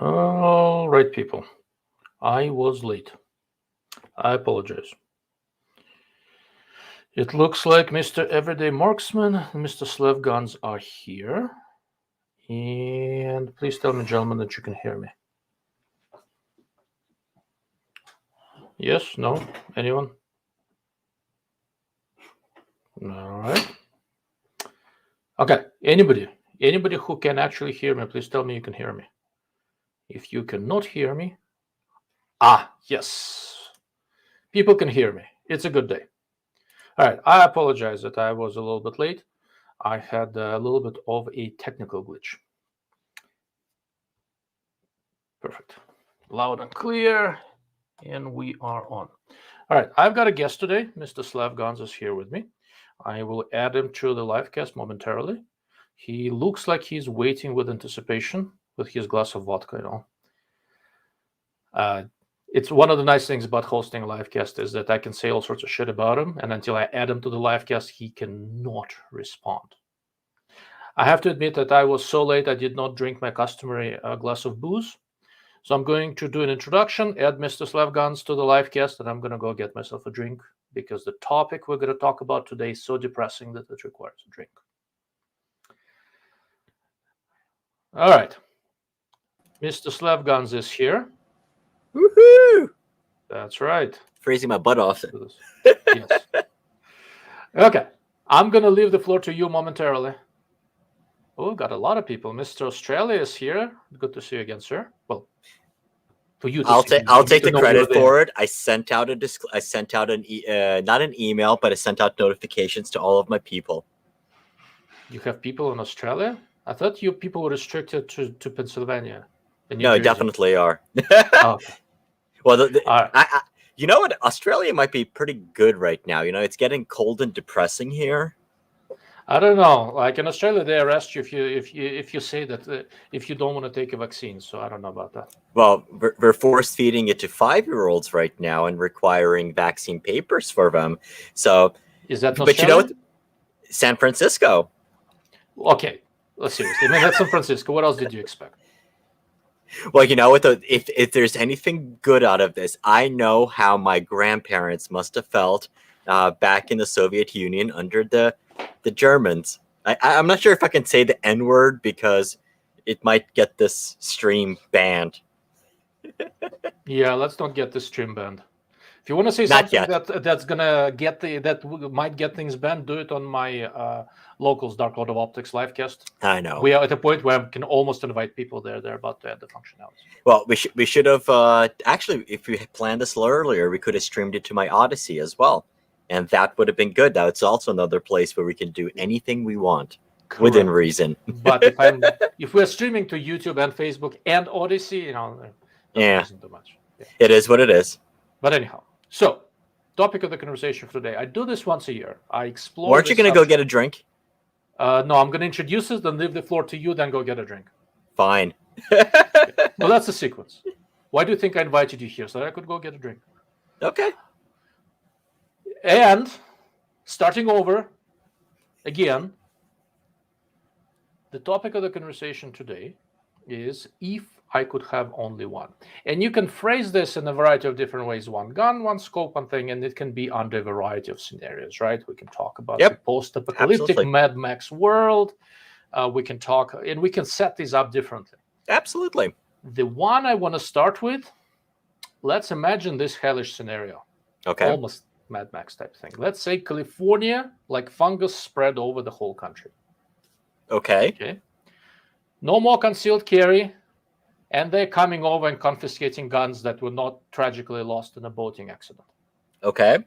All right, people. I was late. I apologize. It looks like Mr. Everyday Marksman and Mr. Slev Guns are here. And please tell me, gentlemen, that you can hear me. Yes? No? Anyone? All right. Okay. Anybody who can actually hear me, please tell me you can hear me. If you cannot hear me, yes. People can hear me. It's a good day. All right. I apologize that I was a little bit late. I had a little bit of a technical glitch. Perfect. Loud and clear. And we are on. All right. I've got a guest today. Mr. Slav Gans is here with me. I will add him to the live cast momentarily. He looks like he's waiting with anticipation with his glass of vodka, It's one of the nice things about hosting a live cast is that I can say all sorts of shit about him, and until I add him to the live cast, he cannot respond. I have to admit that I was so late I did not drink my customary glass of booze. So I'm going to do an introduction, add Mr. Slavgans to the live cast, and I'm going to go get myself a drink because the topic we're going to talk about today is so depressing that it requires a drink. All right. Mr. Slavgans is here. Woohoo! That's right. Freezing my butt off. Yes. Okay. I'm going to leave the floor to you momentarily. Oh, we've got a lot of people. Mr. Australia is here. Good to see you again, sir. Well, for you to I'll take the credit for it. I sent out not an email, but I sent out notifications to all of my people. You have people in Australia? I thought you people were restricted to Pennsylvania. No, definitely are. Okay. Well, you know what? Australia might be pretty good right now. It's getting cold and depressing here. I don't know. Like in Australia, they arrest you if you say that if you don't want to take a vaccine. So I don't know about that. Well, we're force feeding it to 5-year-olds right now and requiring vaccine papers for them. So is that? But you know what? San Francisco. Okay, seriously. I mean, that's San Francisco. What else did you expect? Well, if there's anything good out of this, I know how my grandparents must have felt back in the Soviet Union under the Germans. I'm not sure if I can say the N-word because it might get this stream banned. Yeah, let's not get this stream banned. If you want to say something that's gonna might get things banned, do it on my locals Dark Lord of Optics livecast. I know we are at a point where I can almost invite people there. They're about to add the functionality. Well, we should have actually, if we had planned this a little earlier, we could have streamed it to my Odyssey as well, and that would have been good. Now it's also another place where we can do anything we want. Correct. Within reason. But if we're streaming to YouTube and Facebook and Odyssey, isn't too much. Yeah. It is what it is. But anyhow, so topic of the conversation for today. I do this once a year. I explore. Aren't you going to go get a drink? No, I'm going to introduce it, then leave the floor to you, then go get a drink. Fine. Well, that's the sequence. Why do you think I invited you here? So that I could go get a drink. Okay. And starting over again, the topic of the conversation today is if I could have only one. And you can phrase this in a variety of different ways. One gun, one scope, one thing, and it can be under a variety of scenarios, right? We can talk about the post-apocalyptic Mad Max world. We can talk, and we can set these up differently. Absolutely. The one I want to start with, let's imagine this hellish scenario. Okay. Almost Mad Max type thing. Let's say California, like fungus spread over the whole country. Okay. No more concealed carry. And they're coming over and confiscating guns that were not tragically lost in a boating accident. Okay.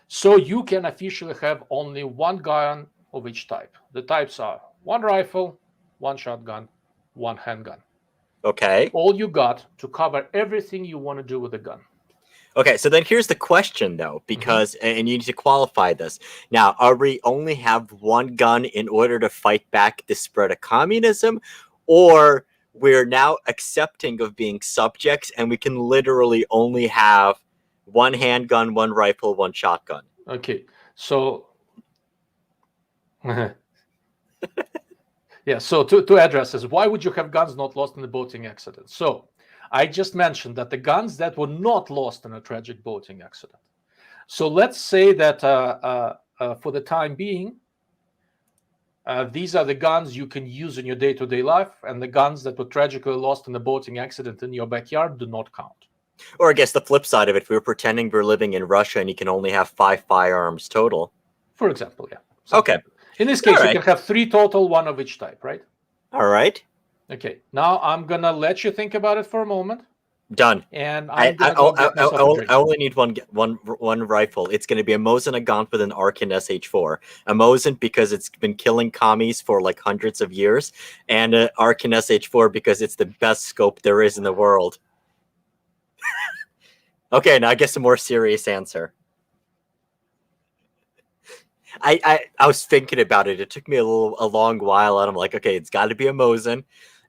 So you can officially have only one gun of each type. The types are one rifle, one shotgun, one handgun. Okay. All you got to cover everything you want to do with a gun. Okay, so then here's the question, though, because, and you need to qualify this. Now, are we only have one gun in order to fight back the spread of communism, or we're now accepting of being subjects and we can literally only have one handgun, one rifle, one shotgun? Okay, so Yeah, so to address this, why would you have guns not lost in a boating accident? So I just mentioned that the guns that were not lost in a tragic boating accident. So let's say that for the time being, these are the guns you can use in your day-to-day life, and the guns that were tragically lost in a boating accident in your backyard do not count. Or I guess the flip side of it, we were pretending we're living in Russia and you can only have 5 firearms total. For example, yeah. Okay. In this case, All you right. can have 3 total, 1 of each type, right? All right. Okay. Now I'm gonna let you think about it for a moment, Done. and I'm gonna go get myself a drink. I only need one rifle. It's going to be a Mosin Nagant with an Arkin SH4. A Mosin because it's been killing commies for like hundreds of years, and an Arkin SH4 because it's the best scope there is in the world. Okay, now I guess a more serious answer. I was thinking about it. It took me a long while, and I'm like, okay, it's got to be a Mosin.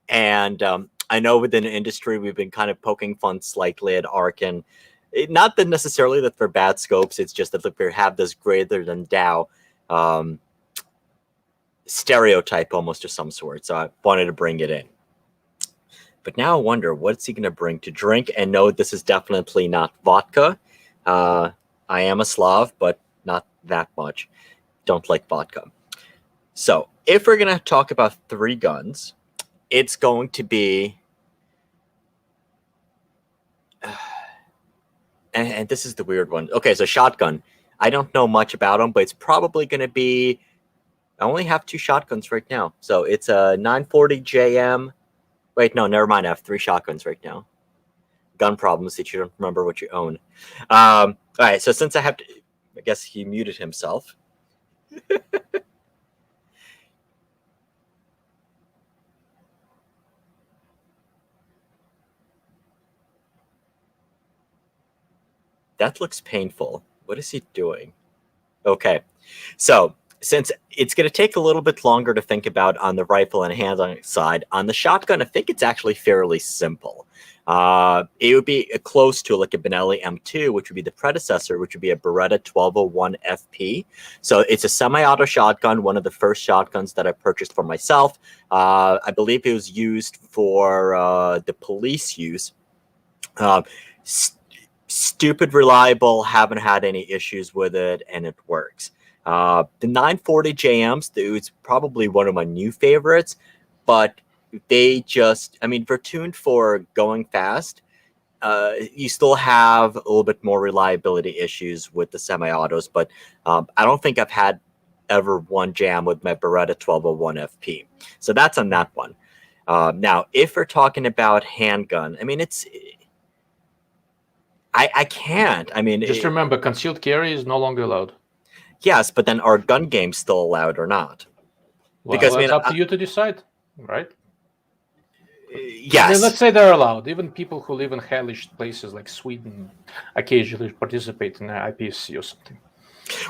And I know within the industry we've been kind of poking fun slightly at Arkin. Not that necessarily that they're bad scopes. It's just that we have this greater than Dow stereotype almost of some sort. So I wanted to bring it in. But now I wonder, what's he going to bring to drink? And no, this is definitely not vodka. I am a Slav, but not that much. Don't like vodka. So if we're going to talk about 3 guns, it's going to be... and this is the weird one. Okay, so shotgun. I don't know much about them, but it's probably going to be... I only have 2 shotguns right now. So it's a 940 JM... Wait, no, never mind. I have 3 shotguns right now. Gun problems that you don't remember what you own. All right, so since I have to... I guess he muted himself. That looks painful. What is he doing? Okay, so since it's going to take a little bit longer to think about on the rifle and handgun side, on the shotgun, I think it's actually fairly simple. It would be close to like a Benelli M2, which would be the predecessor, which would be a Beretta 1201 FP. So it's a semi-auto shotgun, one of the first shotguns that I purchased for myself. I believe it was used for the police use. Stupid reliable, haven't had any issues with it, and it works. The 940 JMs, it's probably one of my new favorites, but they just, I mean, they're tuned for going fast. You still have a little bit more reliability issues with the semi-autos, but I don't think I've had ever one jam with my Beretta 1201 FP. So that's on that one. Now, if we're talking about handgun, I mean, I can't. I mean, just remember, concealed carry is no longer allowed. Yes, but then are gun games still allowed or not? Well, because it's up to you to decide, right? Yes. I mean, let's say they're allowed. Even people who live in hellish places like Sweden occasionally participate in an IPSC or something.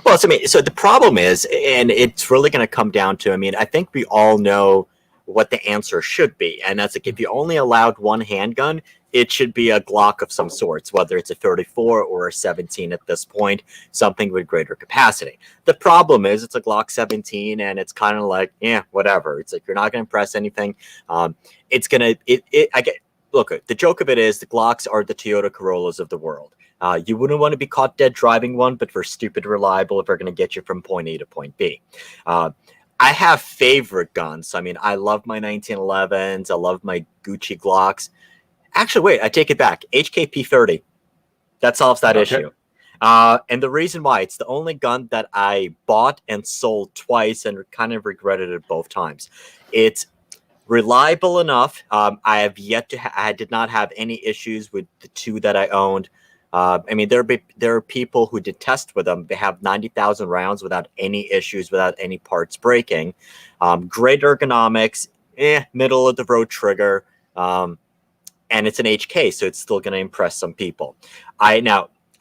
Well, so, I mean, so the problem is, and it's really going to come down to, I mean, I think we all know what the answer should be, and that's like if you only allowed one handgun, it should be a Glock of some sorts, whether it's a 34 or a 17 at this point, something with greater capacity. The problem is it's a Glock 17, and it's kind of like, yeah, whatever. It's like you're not going to press anything. It's gonna. Look. The joke of it is the Glocks are the Toyota Corollas of the world. You wouldn't want to be caught dead driving one, but they're stupid reliable if they're going to get you from point A to point B. I have favorite guns. I mean, I love my 1911s. I love my Gucci Glocks. Actually, wait, I take it back. HKP 30. That solves that issue. And the reason why, it's the only gun that I bought and sold twice and kind of regretted it both times. It's reliable enough. I have yet to. I did not have any issues with the 2 that I owned. I mean, there are people who did test with them. They have 90,000 rounds without any issues, without any parts breaking. Great ergonomics, middle of the road trigger. And it's an HK, so it's still going to impress some people. I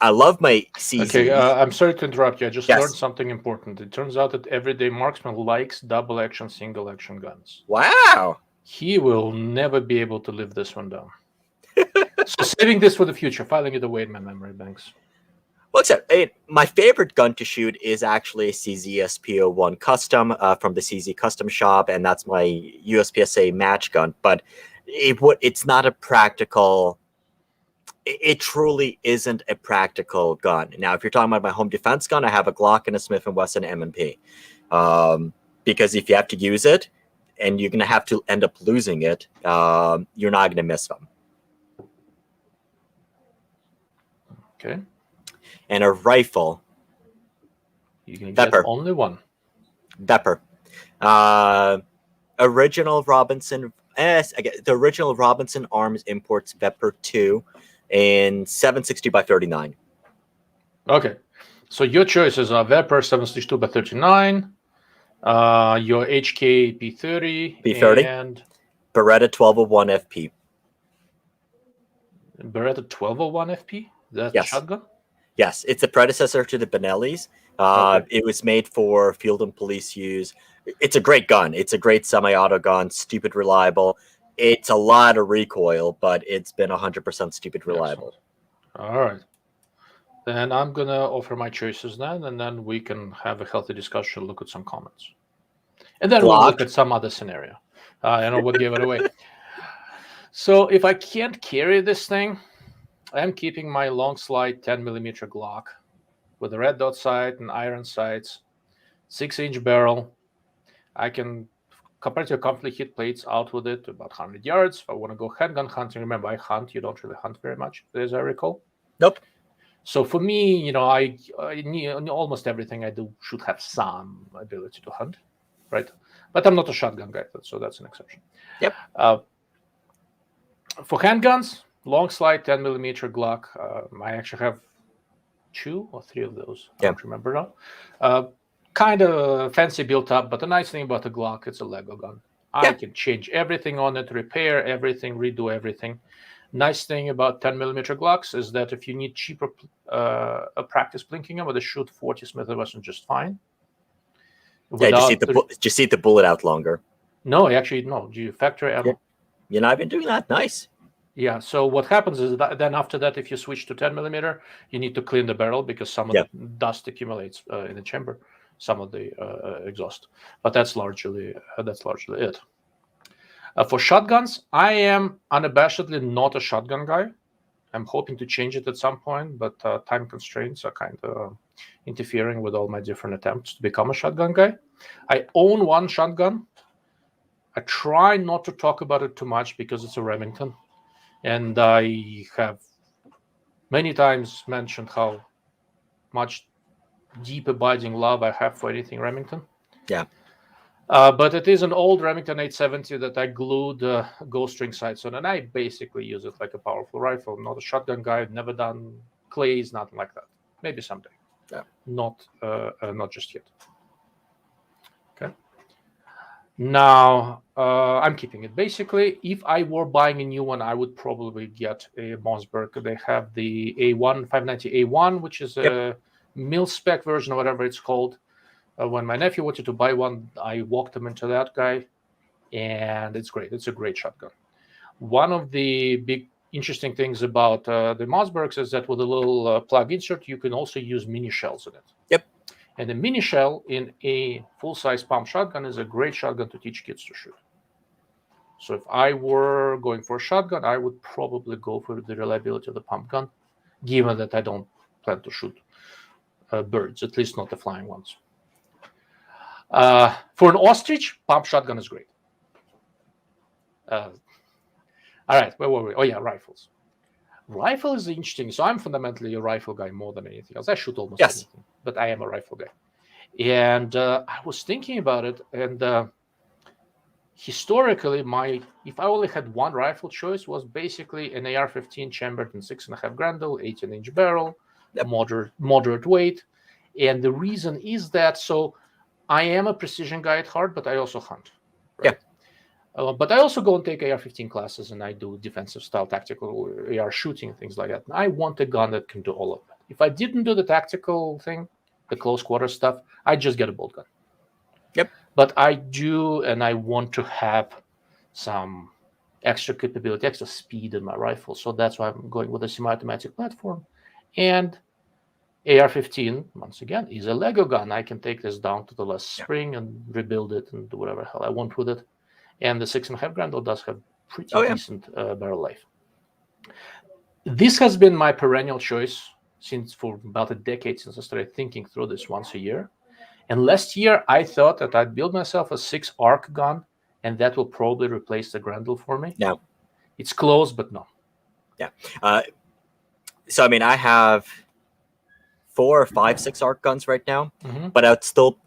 love my CZ. Okay, I'm sorry to interrupt you. I just learned something important. It turns out that everyday marksman likes double action, single action guns. Wow. He will never be able to live this one down. So saving this for the future, filing it away in my memory banks. Well, except my favorite gun to shoot is actually a CZ-SP01 Custom from the CZ Custom Shop, and that's my USPSA match gun. But it's not a practical. It truly isn't a practical gun. Now, if you're talking about my home defense gun, I have a Glock and a Smith & Wesson M&P. Because if you have to use it, and you're going to have to end up losing it, you're not going to miss them. Okay. And a rifle. You can get only one. Pepper. Original Robinson. The original Robinson Arms imports Vepr 2 in 760x39. Okay. So your choices are Vepr 762 by 39, your HK P30, and Beretta 1201 FP. Beretta 1201 FP? That's yes. shotgun? Yes, it's a predecessor to the Benelli's. Okay. It was made for field and police use. It's a great gun. It's a great semi-auto gun, stupid reliable. It's a lot of recoil, but it's been 100% stupid reliable. Excellent. All right. Then I'm going to offer my choices then, and then we can have a healthy discussion, look at some comments. And then we'll look at some other scenario. I know what gave it away. So if I can't carry this thing, I'm keeping my long slide 10mm Glock with a red dot sight and iron sights, 6-inch barrel. I can comparatively comfortably hit plates out with it to about 100 yards. If I want to go handgun hunting, remember I hunt. You don't really hunt very much, as I recall. Nope. So for me, I need, almost everything I do should have some ability to hunt, right? But I'm not a shotgun guy, so that's an exception. Yep. For handguns, long slide 10mm Glock. I actually have 2 or 3 of those. I don't remember now. Kind of fancy built up, but the nice thing about the Glock, it's a Lego gun. I can change everything on it, repair everything, redo everything. Nice thing about 10mm Glocks is that if you need cheaper practice blinking them, with a shoot 40 Smith & Wesson just fine. Just see the bullet out longer. No, actually, no. You factor ammo. I've been doing that. Nice. Yeah, so what happens is that then after that, if you switch to 10mm, you need to clean the barrel because some of the dust accumulates in the chamber, some of the exhaust. But that's largely it. For shotguns, I am unabashedly not a shotgun guy. I'm hoping to change it at some point, but time constraints are kind of interfering with all my different attempts to become a shotgun guy. I own one shotgun. I try not to talk about it too much because it's a Remington. And I have many times mentioned how much deep abiding love I have for anything Remington. Yeah. But it is an old Remington 870 that I glued ghost ring sights on, and I basically use it like a powerful rifle. I'm not a shotgun guy. I've never done clays, nothing like that. Maybe someday. Yeah. Not just yet. Okay. Now, I'm keeping it. Basically, if I were buying a new one, I would probably get a Mossberg. They have the A1, 590A1, which is a mil-spec version or whatever it's called. When my nephew wanted to buy one, I walked him into that guy, and it's great. It's a great shotgun. One of the big interesting things about the Mossbergs is that with a little plug insert, you can also use mini shells in it. Yep. And the mini shell in a full-size pump shotgun is a great shotgun to teach kids to shoot. So if I were going for a shotgun, I would probably go for the reliability of the pump gun, given that I don't plan to shoot birds, at least not the flying ones. For an ostrich, pump shotgun is great. All right, where were we? Oh yeah, rifles. Rifle is interesting. So I'm fundamentally a rifle guy more than anything else. I shoot almost anything, but I am a rifle guy. And I was thinking about it, and historically, if I only had one rifle choice, was basically an AR-15 chambered in 6.5 Grendel, 18-inch barrel, moderate weight. And the reason is that I am a precision guy at heart, but I also hunt. Right? Yeah. But I also go and take AR-15 classes, and I do defensive style tactical AR shooting, things like that. And I want a gun that can do all of that. If I didn't do the tactical thing, the close quarter stuff, I'd just get a bolt gun. Yep. But I do, and I want to have some extra capability, extra speed in my rifle. So that's why I'm going with a semi-automatic platform. And AR-15, once again, is a Lego gun. I can take this down to the last spring and rebuild it and do whatever hell I want with it. And the 6.5 Grendel does have pretty decent barrel life. This has been my perennial choice for about a decade, since I started thinking through this once a year. And last year, I thought that I'd build myself a 6-arc gun, and that will probably replace the Grendel for me. No. It's close, but no. Yeah. So, I mean, I have 4 or 5 6-arc guns right now, but I would still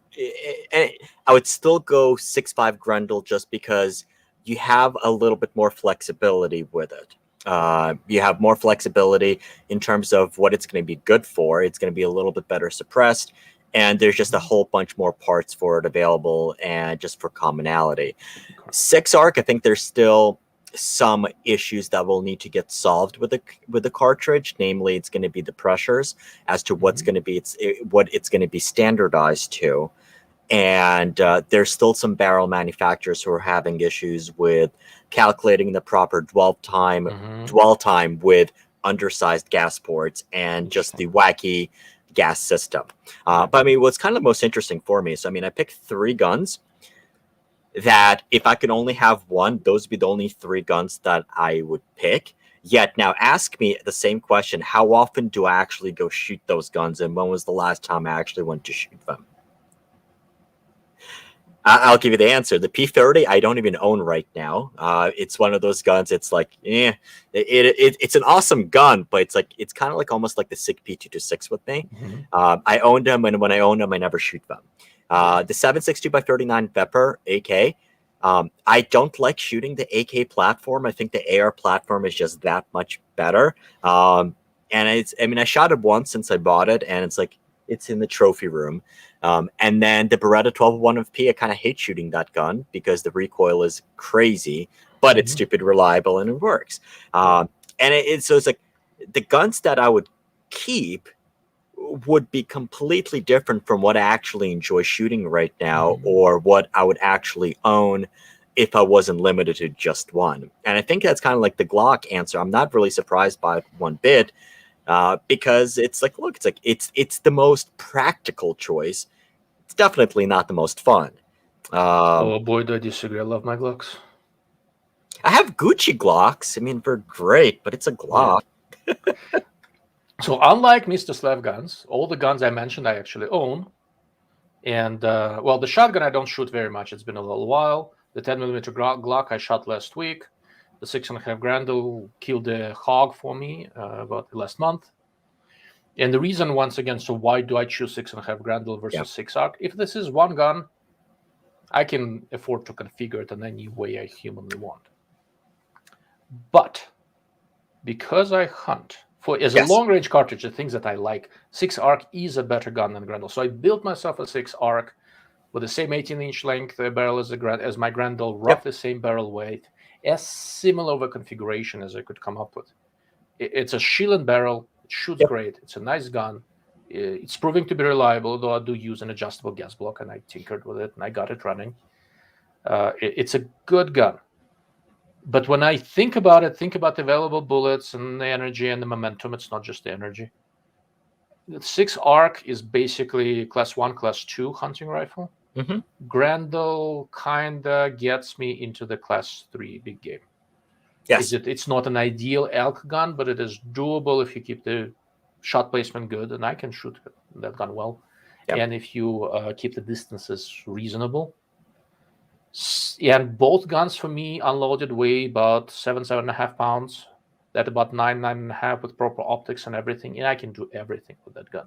go 6.5 Grendel just because you have a little bit more flexibility with it. You have more flexibility in terms of what it's going to be good for. It's going to be a little bit better suppressed, and there's just a whole bunch more parts for it available, and just for commonality. 6-arc, I think there's still some issues that will need to get solved with the cartridge. Namely, it's going to be the pressures as to what's going to be what it's going to be standardized to. And there's still some barrel manufacturers who are having issues with calculating the proper dwell time with undersized gas ports and just the wacky gas system. But I mean, what's kind of most interesting for me is, I mean, I picked 3 guns that if I could only have one, those would be the only 3 guns that I would pick. Yet now ask me the same question: how often do I actually go shoot those guns, and when was the last time I actually went to shoot them? I'll give you the answer. The P30 I don't even own right now. It's one of those guns. It's like, it's an awesome gun, but it's kind of like almost like the SIG P226 with me. I owned them, and when I owned them, I never shoot them. The 7.62x39 Vepr AK. I don't like shooting the AK platform. I think the AR platform is just that much better. And I shot it once since I bought it, and it's in the trophy room. And then the Beretta 1201 I kind of hate shooting that gun because the recoil is crazy, but it's stupid reliable and it works. So it's like the guns that I would keep would be completely different from what I actually enjoy shooting right now, or what I would actually own if I wasn't limited to just one. And I think that's kind of like the Glock answer. I'm not really surprised by it one bit, because it's like, look, it's the most practical choice. It's definitely not the most fun. Oh boy, do I disagree. I love my Glocks. I have Gucci Glocks. I mean, they're great, but it's a Glock. Yeah. So unlike Mr. Slav guns, all the guns I mentioned I actually own. And well, the shotgun I don't shoot very much. It's been a little while. The 10mm Glock I shot last week. The 6.5 Grendel killed a hog for me about last month. And the reason, once again, so why do I choose 6.5 Grendel versus 6-arc? If this is one gun, I can afford to configure it in any way I humanly want. But because I hunt, as a long-range cartridge, the things that I like, 6-arc is a better gun than Grendel. So I built myself a 6-arc with the same 18-inch length barrel as my Grendel, roughly the same barrel weight, as similar of a configuration as I could come up with. It's a Schillen barrel. It shoots great. It's a nice gun. It's proving to be reliable, though I do use an adjustable gas block, and I tinkered with it, and I got it running. It's a good gun. But when I think about it, think about the available bullets and the energy and the momentum. It's not just the energy. The 6-arc is basically class 1, class 2 hunting rifle. Grendel kind of gets me into the class 3 big game. Yes. It's not an ideal elk gun, but it is doable if you keep the shot placement good, and I can shoot that gun well. And if you keep the distances reasonable. And both guns for me unloaded weigh about 7.5 pounds. That about 9.5 with proper optics and everything. And I can do everything with that gun.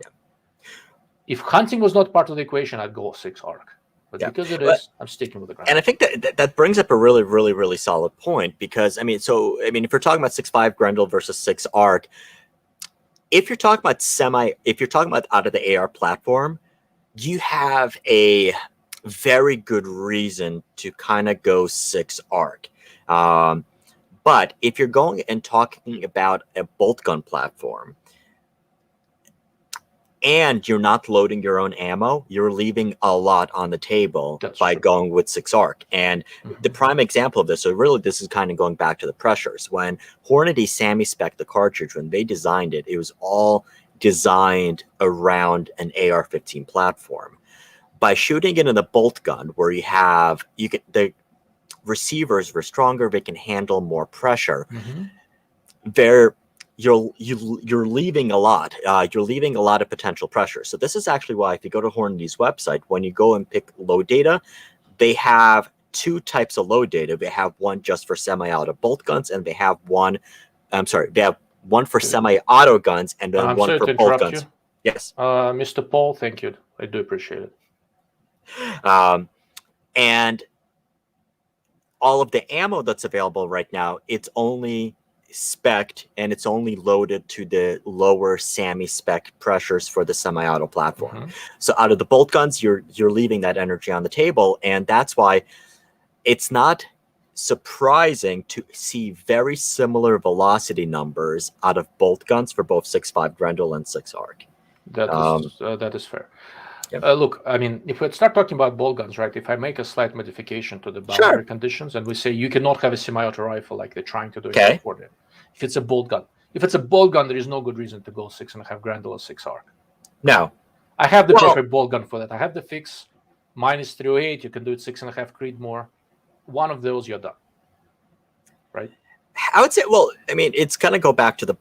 If hunting was not part of the equation, I'd go 6-arc. But because it is, I'm sticking with the Grendel. And I think that brings up a really, really, really solid point, because, if you're talking about 6.5 Grendel versus 6-arc, if you're talking about out of the AR platform, you have a very good reason to kind of go 6-arc. But if you're going and talking about a bolt gun platform, and you're not loading your own ammo, you're leaving a lot on the table by going with 6-arc. And the prime example of this, so really this is kind of going back to the pressures. When Hornady Sammy spec the cartridge, when they designed it, it was all designed around an AR-15 platform. By shooting it in a bolt gun, where the receivers were stronger, they can handle more pressure. You're leaving a lot. You're leaving a lot of potential pressure. So this is actually why, if you go to Hornady's website, when you go and pick load data, they have two types of load data. They have one just for semi-auto bolt guns, and they have one. They have one for semi-auto guns, and then one for bolt guns. Yes, Mr. Paul, thank you. I do appreciate it. And all of the ammo that's available right now, it's only spec'd and it's only loaded to the lower SAMI spec pressures for the semi-auto platform. So out of the bolt guns, you're leaving that energy on the table, and that's why it's not surprising to see very similar velocity numbers out of bolt guns for both 6.5 Grendel and 6 ARC. That is fair. Yep. Look, I mean, if we start talking about bolt guns, right? If I make a slight modification to the boundary conditions, and we say you cannot have a semi-auto rifle like they're trying to do in California, if it's a bolt gun, there is no good reason to go 6.5 Grendel or 6 ARC. No, I have the perfect bolt gun for that. I have the fix minus 308. You can do it 6.5 Creedmoor. One of those, you're done, right? I would say, well, I mean, it's going to go back to the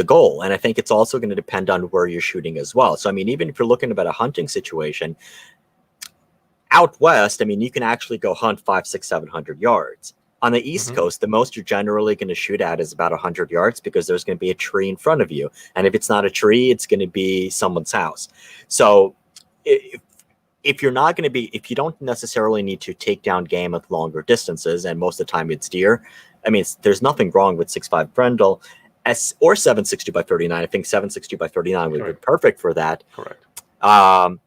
goal, and I think it's also going to depend on where you're shooting as well. So, I mean, even if you're looking at a hunting situation out west, I mean, you can actually go hunt 500, 600, 700 yards. On the East Coast, the most you're generally going to shoot at is about 100 yards, because there's going to be a tree in front of you, and if it's not a tree, it's going to be someone's house. So, if you don't necessarily need to take down game at longer distances, and most of the time it's deer, I mean, there's nothing wrong with 6.5 Grendel or 7.62 by 39. I think 7.62 by 39 would be perfect for that. Correct. And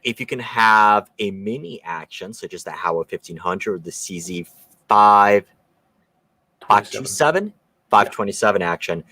if you can have a mini action, such as the Howa 1500 or the CZ 527 action,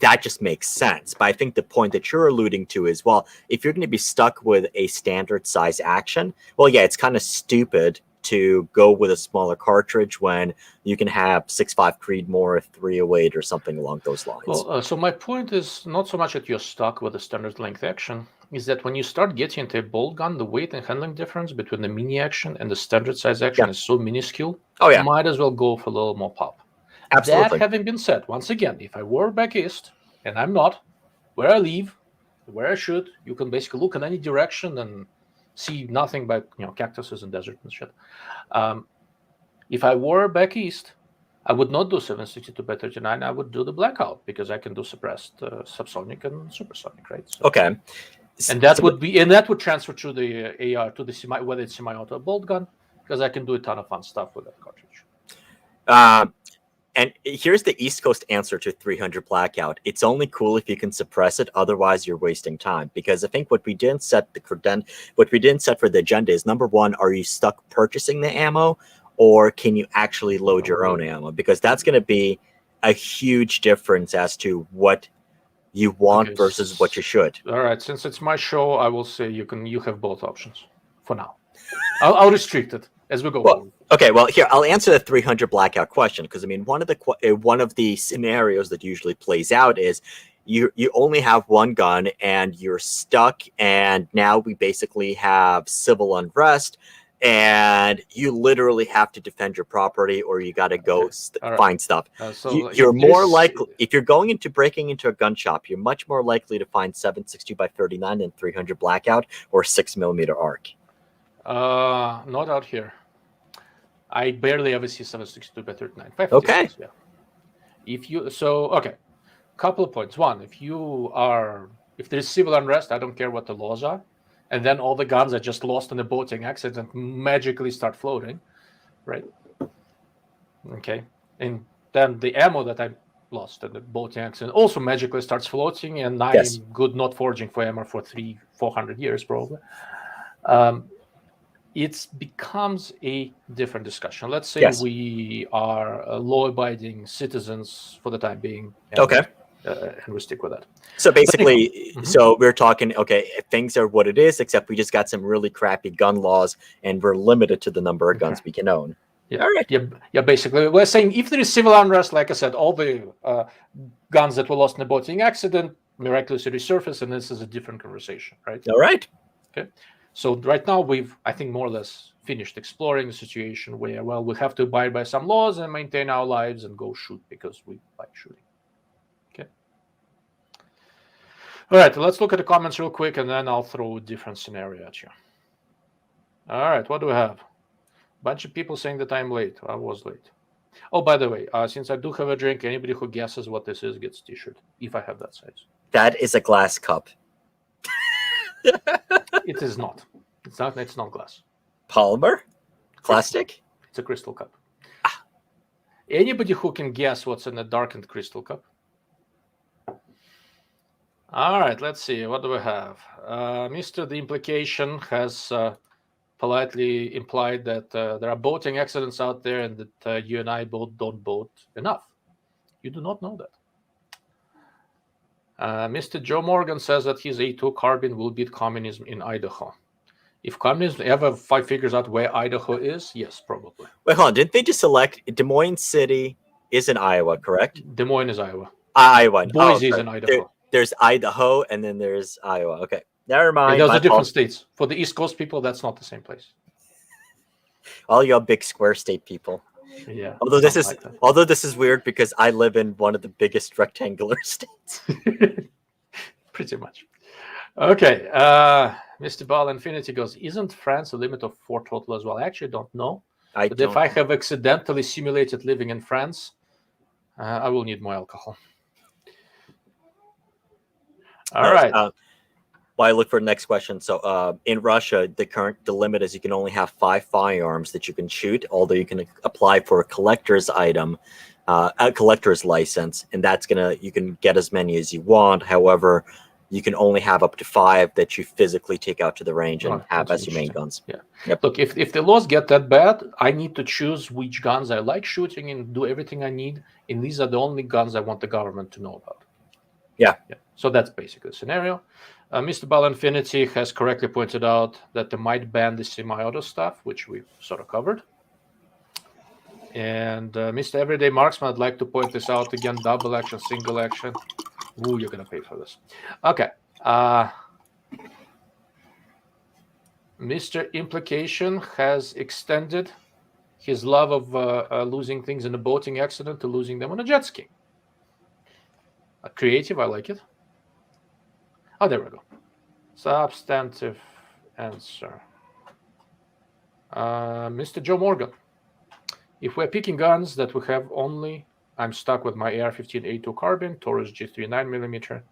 that just makes sense. But I think the point that you're alluding to is, well, if you're going to be stuck with a standard size action, well, yeah, it's kind of stupid to go with a smaller cartridge when you can have 6.5 Creedmoor, 308, or something along those lines. Well, so my point is not so much that you're stuck with a standard length action, is that when you start getting into a bolt gun, the weight and handling difference between the mini action and the standard size action is so minuscule. Oh, yeah. Might as well go for a little more pop. Absolutely. That having been said, once again, if I were back east, and I'm not, where I live, where I shoot, you can basically look in any direction and see nothing but cactuses and desert and shit. If I were back east, I would not do 7.62 by 39. I would do the blackout, because I can do suppressed subsonic and supersonic, right? So, okay. And that would transfer to the AR, to the whether it's semi-auto or bolt gun, because I can do a ton of fun stuff with that cartridge. And here's the East Coast answer to 300 blackout. It's only cool if you can suppress it. Otherwise, you're wasting time. Because I think what we didn't set for the agenda is, number one, are you stuck purchasing the ammo, or can you actually load your own ammo? Because that's going to be a huge difference as to what you want versus what you should. All right. Since it's my show, I will say you have both options for now. I'll restrict it as we go forward. Okay, well, here, I'll answer the 300 blackout question, because I mean, one of the scenarios that usually plays out is you only have one gun and you're stuck, and now we basically have civil unrest, and you literally have to defend your property, or you got to go find stuff. You're more likely, if you're breaking into a gun shop, you're much more likely to find 7.62 by 39 than 300 blackout or 6mm arc. Not out here. I barely ever see 7.62 by 39. Okay. Yeah. Couple of points. One, if there's civil unrest, I don't care what the laws are, and then all the guns are just lost in a boating accident magically start floating, right? Okay. And then the ammo that I lost in the boating accident also magically starts floating, and I'm good not foraging for ammo for 300-400 years probably. It becomes a different discussion. Let's say we are law-abiding citizens for the time being. And we stick with that. So basically, so we're talking, things are what it is, except we just got some really crappy gun laws, and we're limited to the number of guns we can own. Yeah. All right. Yeah. Basically, we're saying if there is civil unrest, like I said, all the guns that were lost in a boating accident miraculously resurface, and this is a different conversation, right? All right. Okay. So right now we've, I think, more or less finished exploring the situation where, well, we have to abide by some laws and maintain our lives and go shoot because we like shooting. Okay. All right. Let's look at the comments real quick, and then I'll throw a different scenario at you. All right. What do we have? Bunch of people saying that I'm late. I was late. Oh, by the way, since I do have a drink, anybody who guesses what this is gets T-shirt if I have that size. That is a glass cup. It is not. It's not. It's not glass. Polymer? Plastic? It's a crystal cup. Anybody who can guess what's in a darkened crystal cup? All right. Let's see. What do we have? Mr. The Implication has politely implied that there are boating accidents out there and that you and I both don't boat enough. You do not know that. Mr. Joe Morgan says that his A2 carbine will beat communism in Idaho. If communism ever figures out where Idaho is, yes, probably. Wait, hold on. Didn't they just select Des Moines City is in Iowa, correct? Des Moines is Iowa. Iowa. Boise is in Idaho. There's Idaho and then there's Iowa. Okay. Never mind. Those are different states. For the East Coast people, that's not the same place. All y'all big square state people. Yeah. Although this is weird because I live in one of the biggest rectangular states. Pretty much. Okay. Mr. Ball Infinity goes, isn't France a limit of 4 total as well? I actually don't know. But if I have accidentally simulated living in France, I will need more alcohol. All right. While I look for the next question. So in Russia, the limit is you can only have 5 firearms that you can shoot, although you can apply for a collector's item, a collector's license, and you can get as many as you want. However, you can only have up to 5 that you physically take out to the range and have as your main guns. Yeah. Yep. Look, if the laws get that bad, I need to choose which guns I like shooting and do everything I need. And these are the only guns I want the government to know about. Yeah. So that's basically the scenario. Mr. Ball Infinity has correctly pointed out that they might ban the semi-auto stuff, which we've sort of covered. And Mr. Everyday Marksman, I'd like to point this out again, double action, single action. Ooh, you're going to pay for this. Okay. Mr. Implication has extended his love of losing things in a boating accident to losing them on a jet ski. Creative, I like it. Oh, there we go. Substantive answer. Mr. Joe Morgan. If we're picking guns that we have only, I'm stuck with my AR-15 A2 carbine, Taurus G3 9mm,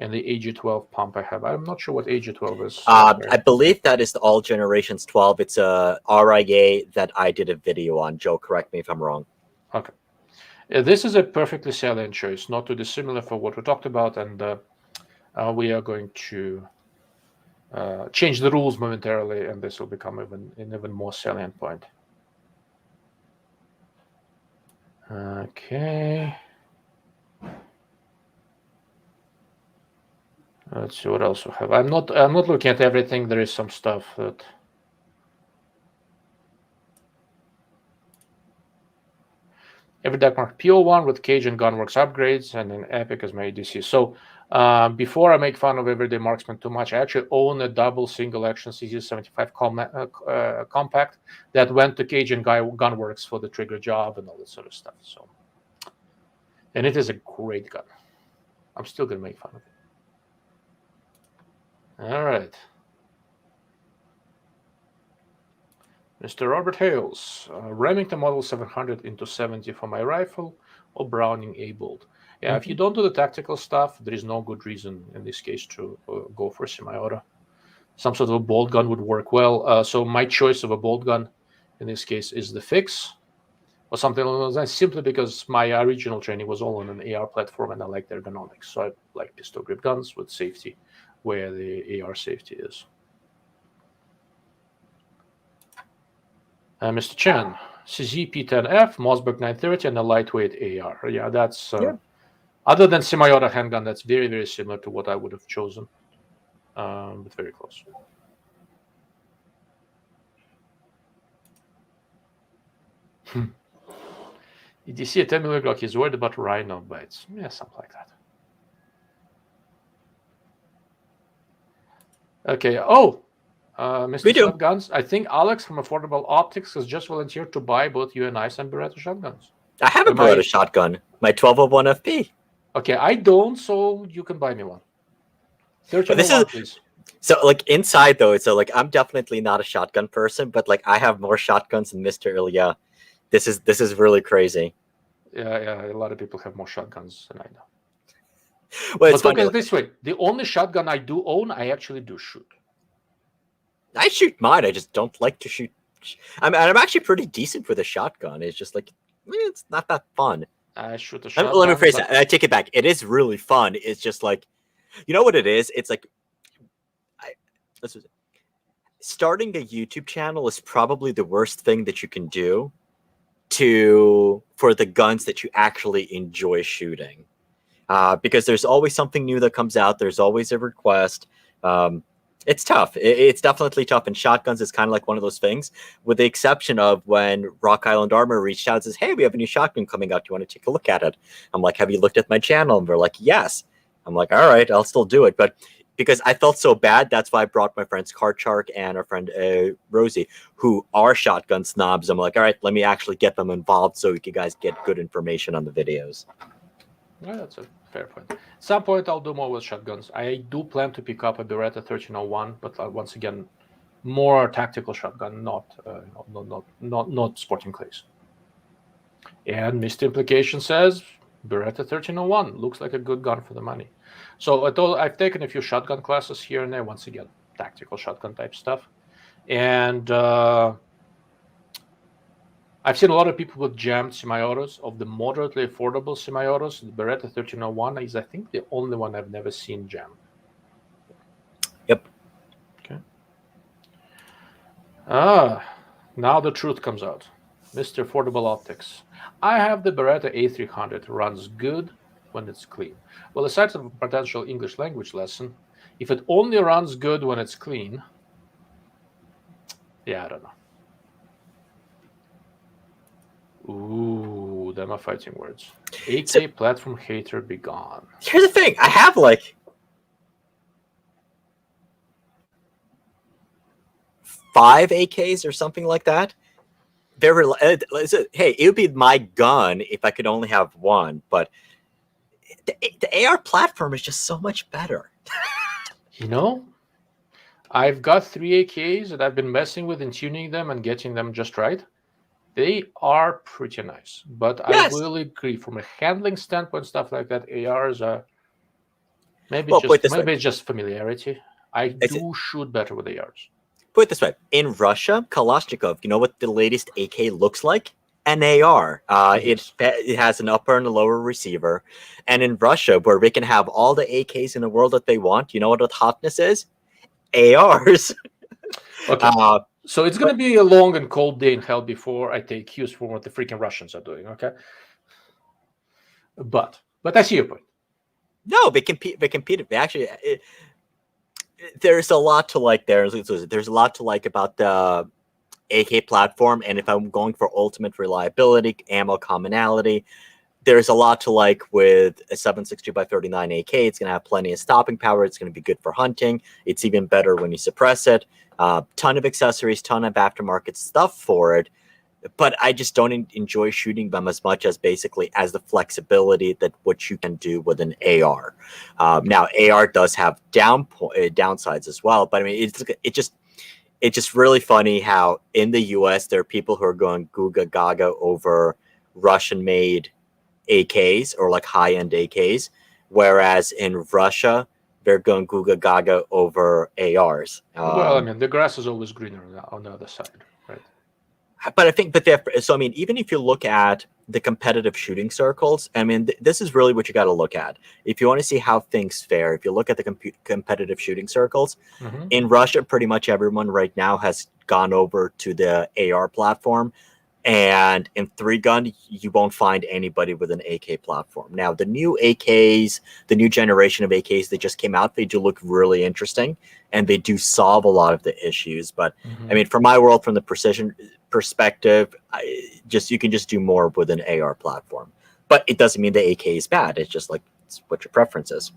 and the AG12 pump I have. I'm not sure what AG12 is. I believe that is the All Generations 12. It's a RIA that I did a video on. Joe, correct me if I'm wrong. Okay. This is a perfectly salient choice, not too dissimilar for what we talked about, and we are going to change the rules momentarily, and this will become an even more salient point. Okay. Let's see what else we have. I'm not looking at everything. There is some stuff that. Every deck mark PO1 with Cage and Gunworks upgrades and an Epic as my ADC. So before I make fun of Everyday Marksman too much, I actually own a double single action CZ75 compact that went to Cage and Gunworks for the trigger job and all that sort of stuff. So, and it is a great gun. I'm still gonna make fun of it. All right. Mr. Robert Hales, Remington Model 700 into 70 for my rifle or Browning A-Bolt. Yeah, if you don't do the tactical stuff, there is no good reason in this case to go for semi-auto. Some sort of a bolt gun would work well. So my choice of a bolt gun in this case is the Fix or something like that, simply because my original training was all on an AR platform and I like the ergonomics. So I like pistol grip guns with safety where the AR safety is. Mr. Chen, CZ P10F, Mossberg 930, and a lightweight AR. Yeah, that's other than semi-auto handgun, that's very, very similar to what I would have chosen, but very close. EDC at 10 mm Glock is worried about rhino bites. Yeah, something like that. Okay. Oh, Mr. Shotguns. I think Alex from Affordable Optics has just volunteered to buy both you and I some Beretta shotguns. I have a Beretta shotgun, my 1201 FP. Okay, I don't, so you can buy me one. 1301, please. So, like, inside, though, so, like, I'm definitely not a shotgun person, but, like, I have more shotguns than Mr. Ilya. This is really crazy. Yeah, a lot of people have more shotguns than I know. Well, but look at it this way. The only shotgun I do own, I actually do shoot. I shoot mine. I just don't like to shoot. I'm actually pretty decent with a shotgun. It's just like, it's not that fun. I shoot a shotgun. Let me phrase that. I take it back. It is really fun. It's just like, you know what it is? It's like, starting a YouTube channel is probably the worst thing that you can do for the guns that you actually enjoy shooting. Because there's always something new that comes out. There's always a request. It's tough. It's definitely tough. And shotguns is kind of like one of those things, with the exception of when Rock Island Armor reached out and says, hey, we have a new shotgun coming out. Do you want to take a look at it? I'm like, have you looked at my channel? And they're like, yes. I'm like, all right, I'll still do it. But because I felt so bad, that's why I brought my friends Karchark and our friend Rosie, who are shotgun snobs. I'm like, all right, let me actually get them involved so you guys get good information on the videos. Yeah, that's a fair point. At some point, I'll do more with shotguns. I do plan to pick up a Beretta 1301, but once again, more tactical shotgun, not sporting clays. And Missed Implication says Beretta 1301 looks like a good gun for the money. So I've taken a few shotgun classes here and there. Once again, tactical shotgun type stuff, and I've seen a lot of people with jammed semi-autos. Of the moderately affordable semi-autos, the Beretta 1301 is, I think, the only one I've never seen jammed. Yep. Okay. Now the truth comes out. Mr. Affordable Optics. I have the Beretta A300. Runs good when it's clean. Well, aside from a potential English language lesson, if it only runs good when it's clean, yeah, I don't know. Ooh, them are fighting words. AK platform hater be gone. Here's the thing. I have like 5 AKs or something like that. Hey, it would be my gun if I could only have one, but the AR platform is just so much better. You know, I've got 3 AKs that I've been messing with and tuning them and getting them just right. They are pretty nice, but yes. I will agree from a handling standpoint, stuff like that. ARs are maybe it's just familiarity. I do shoot better with ARs. Put it this way: in Russia, Kalashnikov, you know what the latest AK looks like? An AR. It has an upper and a lower receiver, and in Russia, where they can have all the AKs in the world that they want, you know what the hotness is? ARs. Okay. So it's going to be a long and cold day in hell before I take cues from what the freaking Russians are doing, okay? But I see your point. No, they compete. They actually, there's a lot to like there. There's a lot to like about the AK platform, and if I'm going for ultimate reliability, ammo commonality, there's a lot to like with a 7.62x39 AK. It's going to have plenty of stopping power. It's going to be good for hunting. It's even better when you suppress it. Ton of accessories, ton of aftermarket stuff for it. But I just don't enjoy shooting them as much as basically as the flexibility that what you can do with an AR. Now, AR does have downsides as well. But I mean, it's just really funny how in the US, there are people who are going Guga Gaga over Russian-made AKs or like high-end AKs, whereas in Russia they're going Guga Gaga over ARs. Well, I mean, the grass is always greener on the other side, right? But I think, so I mean, even if you look at the competitive shooting circles, I mean, this is really what you got to look at. If you want to see how things fare, if you look at the competitive shooting circles, in Russia, pretty much everyone right now has gone over to the AR platform. And in 3-gun, you won't find anybody with an AK platform. Now, the new AKs, the new generation of AKs that just came out, they do look really interesting, and they do solve a lot of the issues. But I mean, from my world, from the precision perspective, you can just do more with an AR platform. But it doesn't mean the AK is bad. It's just like it's what your preference is.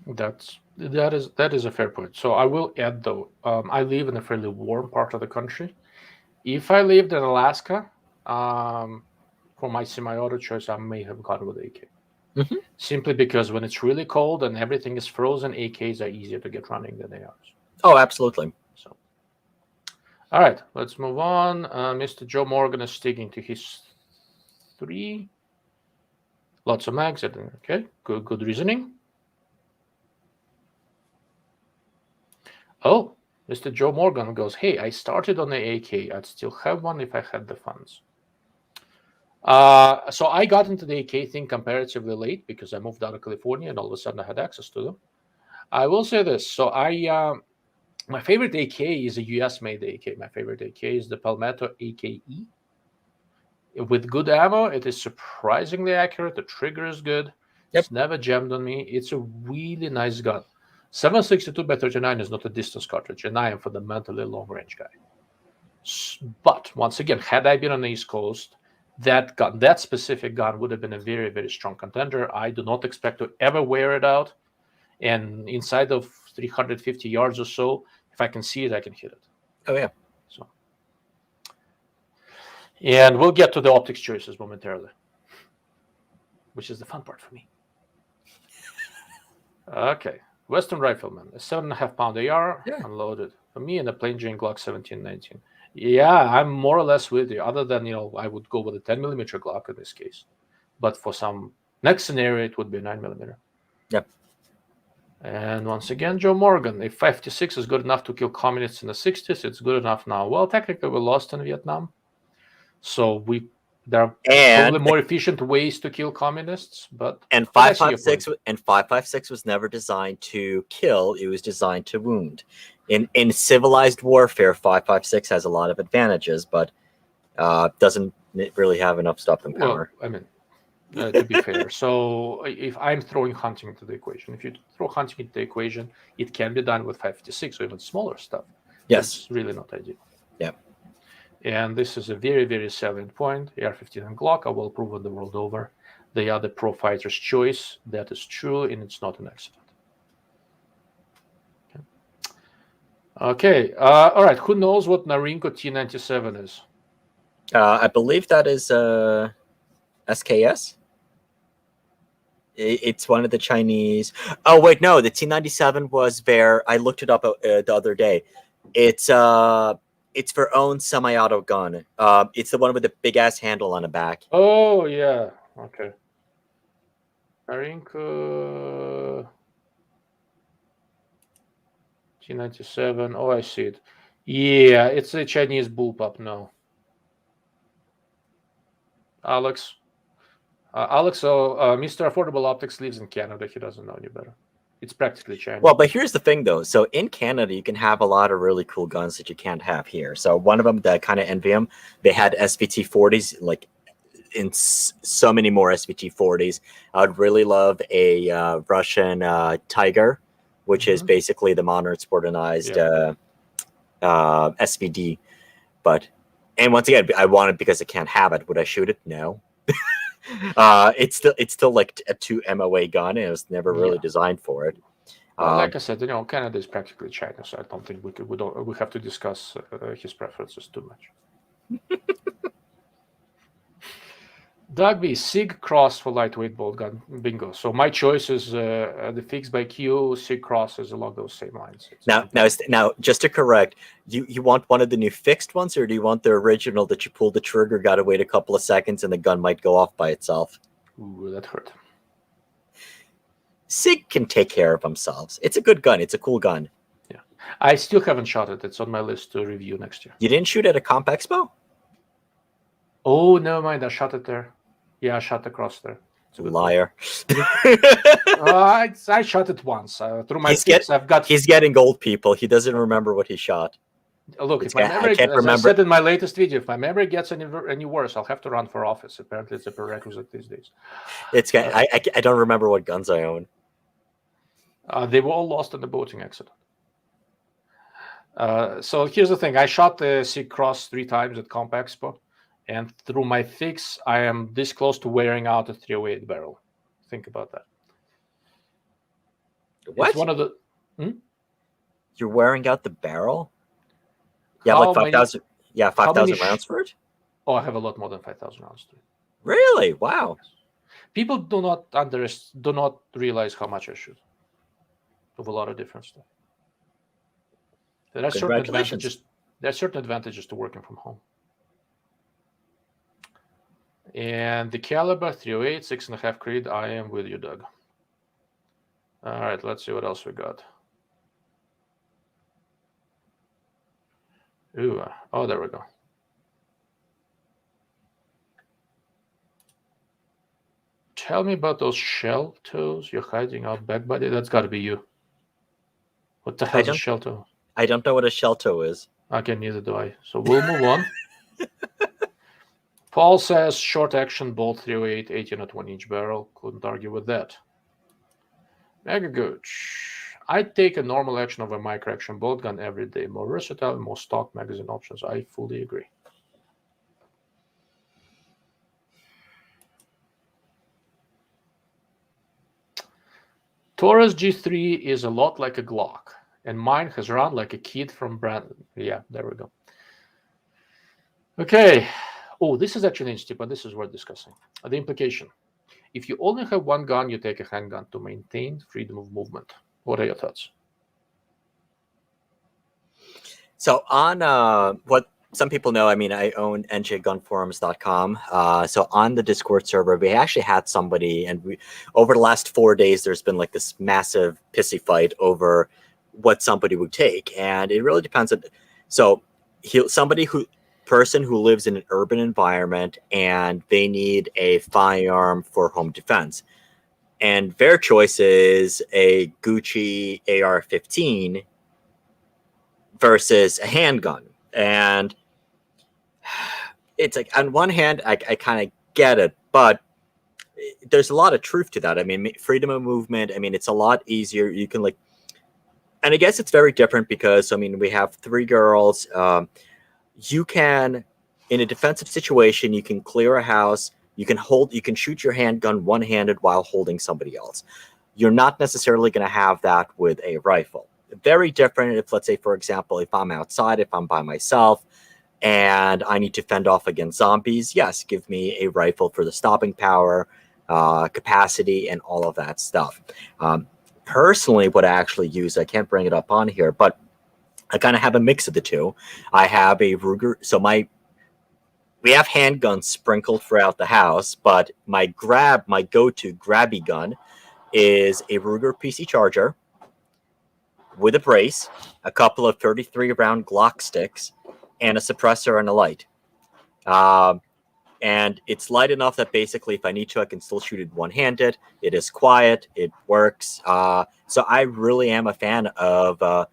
That is a fair point. So I will add though, I live in a fairly warm part of the country. If I lived in Alaska, for my semi-auto choice, I may have gone with AK. Simply because when it's really cold and everything is frozen, AKs are easier to get running than ARs. Oh, absolutely. So, all right, let's move on. Mr. Joe Morgan is sticking to his 3. Lots of mags. Okay, good reasoning. Oh, Mr. Joe Morgan goes, hey, I started on the AK. I'd still have one if I had the funds. So I got into the AK thing comparatively late because I moved out of California and all of a sudden I had access to them. I will say this. So my favorite AK is a US-made AK. My favorite AK is the Palmetto AKE. With good ammo, it is surprisingly accurate. The trigger is good. Yep. It's never jammed on me. It's a really nice gun. 7.62x39 is not a distance cartridge, and I am fundamentally a long-range guy. But once again, had I been on the East Coast, that specific gun would have been a very, very strong contender. I do not expect to ever wear it out. And inside of 350 yards or so, if I can see it, I can hit it. Oh, yeah. So, and we'll get to the optics choices momentarily, which is the fun part for me. Okay. Western Rifleman, a 7.5-pound AR, unloaded. For me, and a plain Jane Glock 1719. Yeah, I'm more or less with you. Other than, I would go with a 10mm Glock in this case. But for some next scenario, it would be a 9mm. Yep. And once again, Joe Morgan, if 56 is good enough to kill communists in the 60s, it's good enough now. Well, technically, we lost in Vietnam. So there are probably more efficient ways to kill communists, but 5.56 was never designed to kill; it was designed to wound. In civilized warfare, 5.56 has a lot of advantages, but doesn't really have enough stopping power. Well, I mean, to be fair, so if I'm throwing hunting into the equation, if you throw hunting into the equation, it can be done with 5.56 or even smaller stuff. Yes, it's really not ideal. Yeah. And this is a very, very salient point. AR-15 and Glock are well proven the world over. They are the pro fighter's choice. That is true, and it's not an accident. Okay. All right. Who knows what Narinko T97 is? I believe that is SKS. It's one of the Chinese. Oh wait, no. The T97 was there. I looked it up the other day. It's for own semi-auto gun. It's the one with the big ass handle on the back. Oh yeah. Okay. Narinko T97. Oh, I see it. Yeah, it's a Chinese bullpup now. Alex, Mr. Affordable Optics lives in Canada. He doesn't know any better. It's practically China. Well, but here's the thing, though. So in Canada, you can have a lot of really cool guns that you can't have here. So one of them that I kind of envy them, they had SVT-40s, like in so many more SVT-40s. I would really love a Russian Tiger, which is basically the modern sportinized SVD. And once again, I want it because I can't have it. Would I shoot it? No. It's still like a 2 MOA gun, and it was never really designed for it. Well, like I said, Canada is practically China, so I don't think we have to discuss his preferences too much. Doug B, SIG Cross for lightweight bolt gun. Bingo. So my choice is the Fix by Q. SIG Cross is along those same lines. Now, just to correct, you want one of the new fixed ones, or do you want the original that you pull the trigger, got to wait a couple of seconds, and the gun might go off by itself? Ooh, that hurt. SIG can take care of themselves. It's a good gun. It's a cool gun. Yeah, I still haven't shot it. It's on my list to review next year. You didn't shoot at a Comp Expo? Oh, never mind. I shot it there. Yeah, I shot across there. Liar. I shot it once. Through my Fix, I've got... He's getting old, people. He doesn't remember what he shot. Look, It's if my I memory, can't as I remember. said in my latest video, if my memory gets any worse, I'll have to run for office. Apparently, it's a prerequisite these days. I don't remember what guns I own. They were all lost in the boating accident. So here's the thing: I shot the Sig Cross 3 times at Comp Expo, and through my fix, I am this close to wearing out a 308 barrel. Think about that. What? It's one of the. You're wearing out the barrel? You have How like 5,000. Yeah, how many 5,000 rounds for it. Oh, I have a lot more than 5,000 rounds. Really? Wow. People do not realize how much I shoot of a lot of different stuff. There are certain Congratulations. advantages. There are certain advantages to working from home. And the caliber 308, 6.5 Creed. I am with you, Doug. All right, let's see what else we got. Ooh, oh, there we go. Tell me about those shell toes you're hiding out back, buddy. That's got to be you. What the hell is a shell toe? I don't know what a shell toe is. Okay, neither do I. So we'll move on. Paul says short action bolt 308, 18 or 20-inch barrel. Couldn't argue with that. Mega Gooch. I'd take a normal action over a micro action bolt gun every day. More versatile, more stock magazine options. I fully agree. Taurus G3 is a lot like a Glock, and mine has run like a kid from Brandon. Yeah, there we go. Okay. Oh, this is actually interesting, but this is worth discussing. The implication. If you only have one gun, you take a handgun to maintain freedom of movement. What are your thoughts? So on what some people know, I mean, I own njgunforums.com. So on the Discord server, we actually had somebody, and over the last 4 days, there's been like this massive pissy fight over what somebody would take, and it really depends on. So person who lives in an urban environment and they need a firearm for home defense, and their choice is a Gucci AR-15 versus a handgun. And it's like, on one hand, I kind of get it, but there's a lot of truth to that. I mean, freedom of movement, I mean, it's a lot easier. You can and I guess it's very different because, I mean, we have 3 girls. You can, in a defensive situation, you can clear a house. You can shoot your handgun one-handed while holding somebody else. You're not necessarily going to have that with a rifle. Very different if, let's say, for example, if I'm outside, if I'm by myself, and I need to fend off against zombies, yes, give me a rifle for the stopping power, capacity, and all of that stuff. Personally, what I actually use, I can't bring it up on here, but I kind of have a mix of the two. I have a Ruger, so we have handguns sprinkled throughout the house, but my go-to grabby gun is a Ruger PC Charger with a brace, a couple of 33 round Glock sticks, and a suppressor and a light. And it's light enough that basically if I need to, I can still shoot it one-handed. It is quiet. It works. So I really am a fan of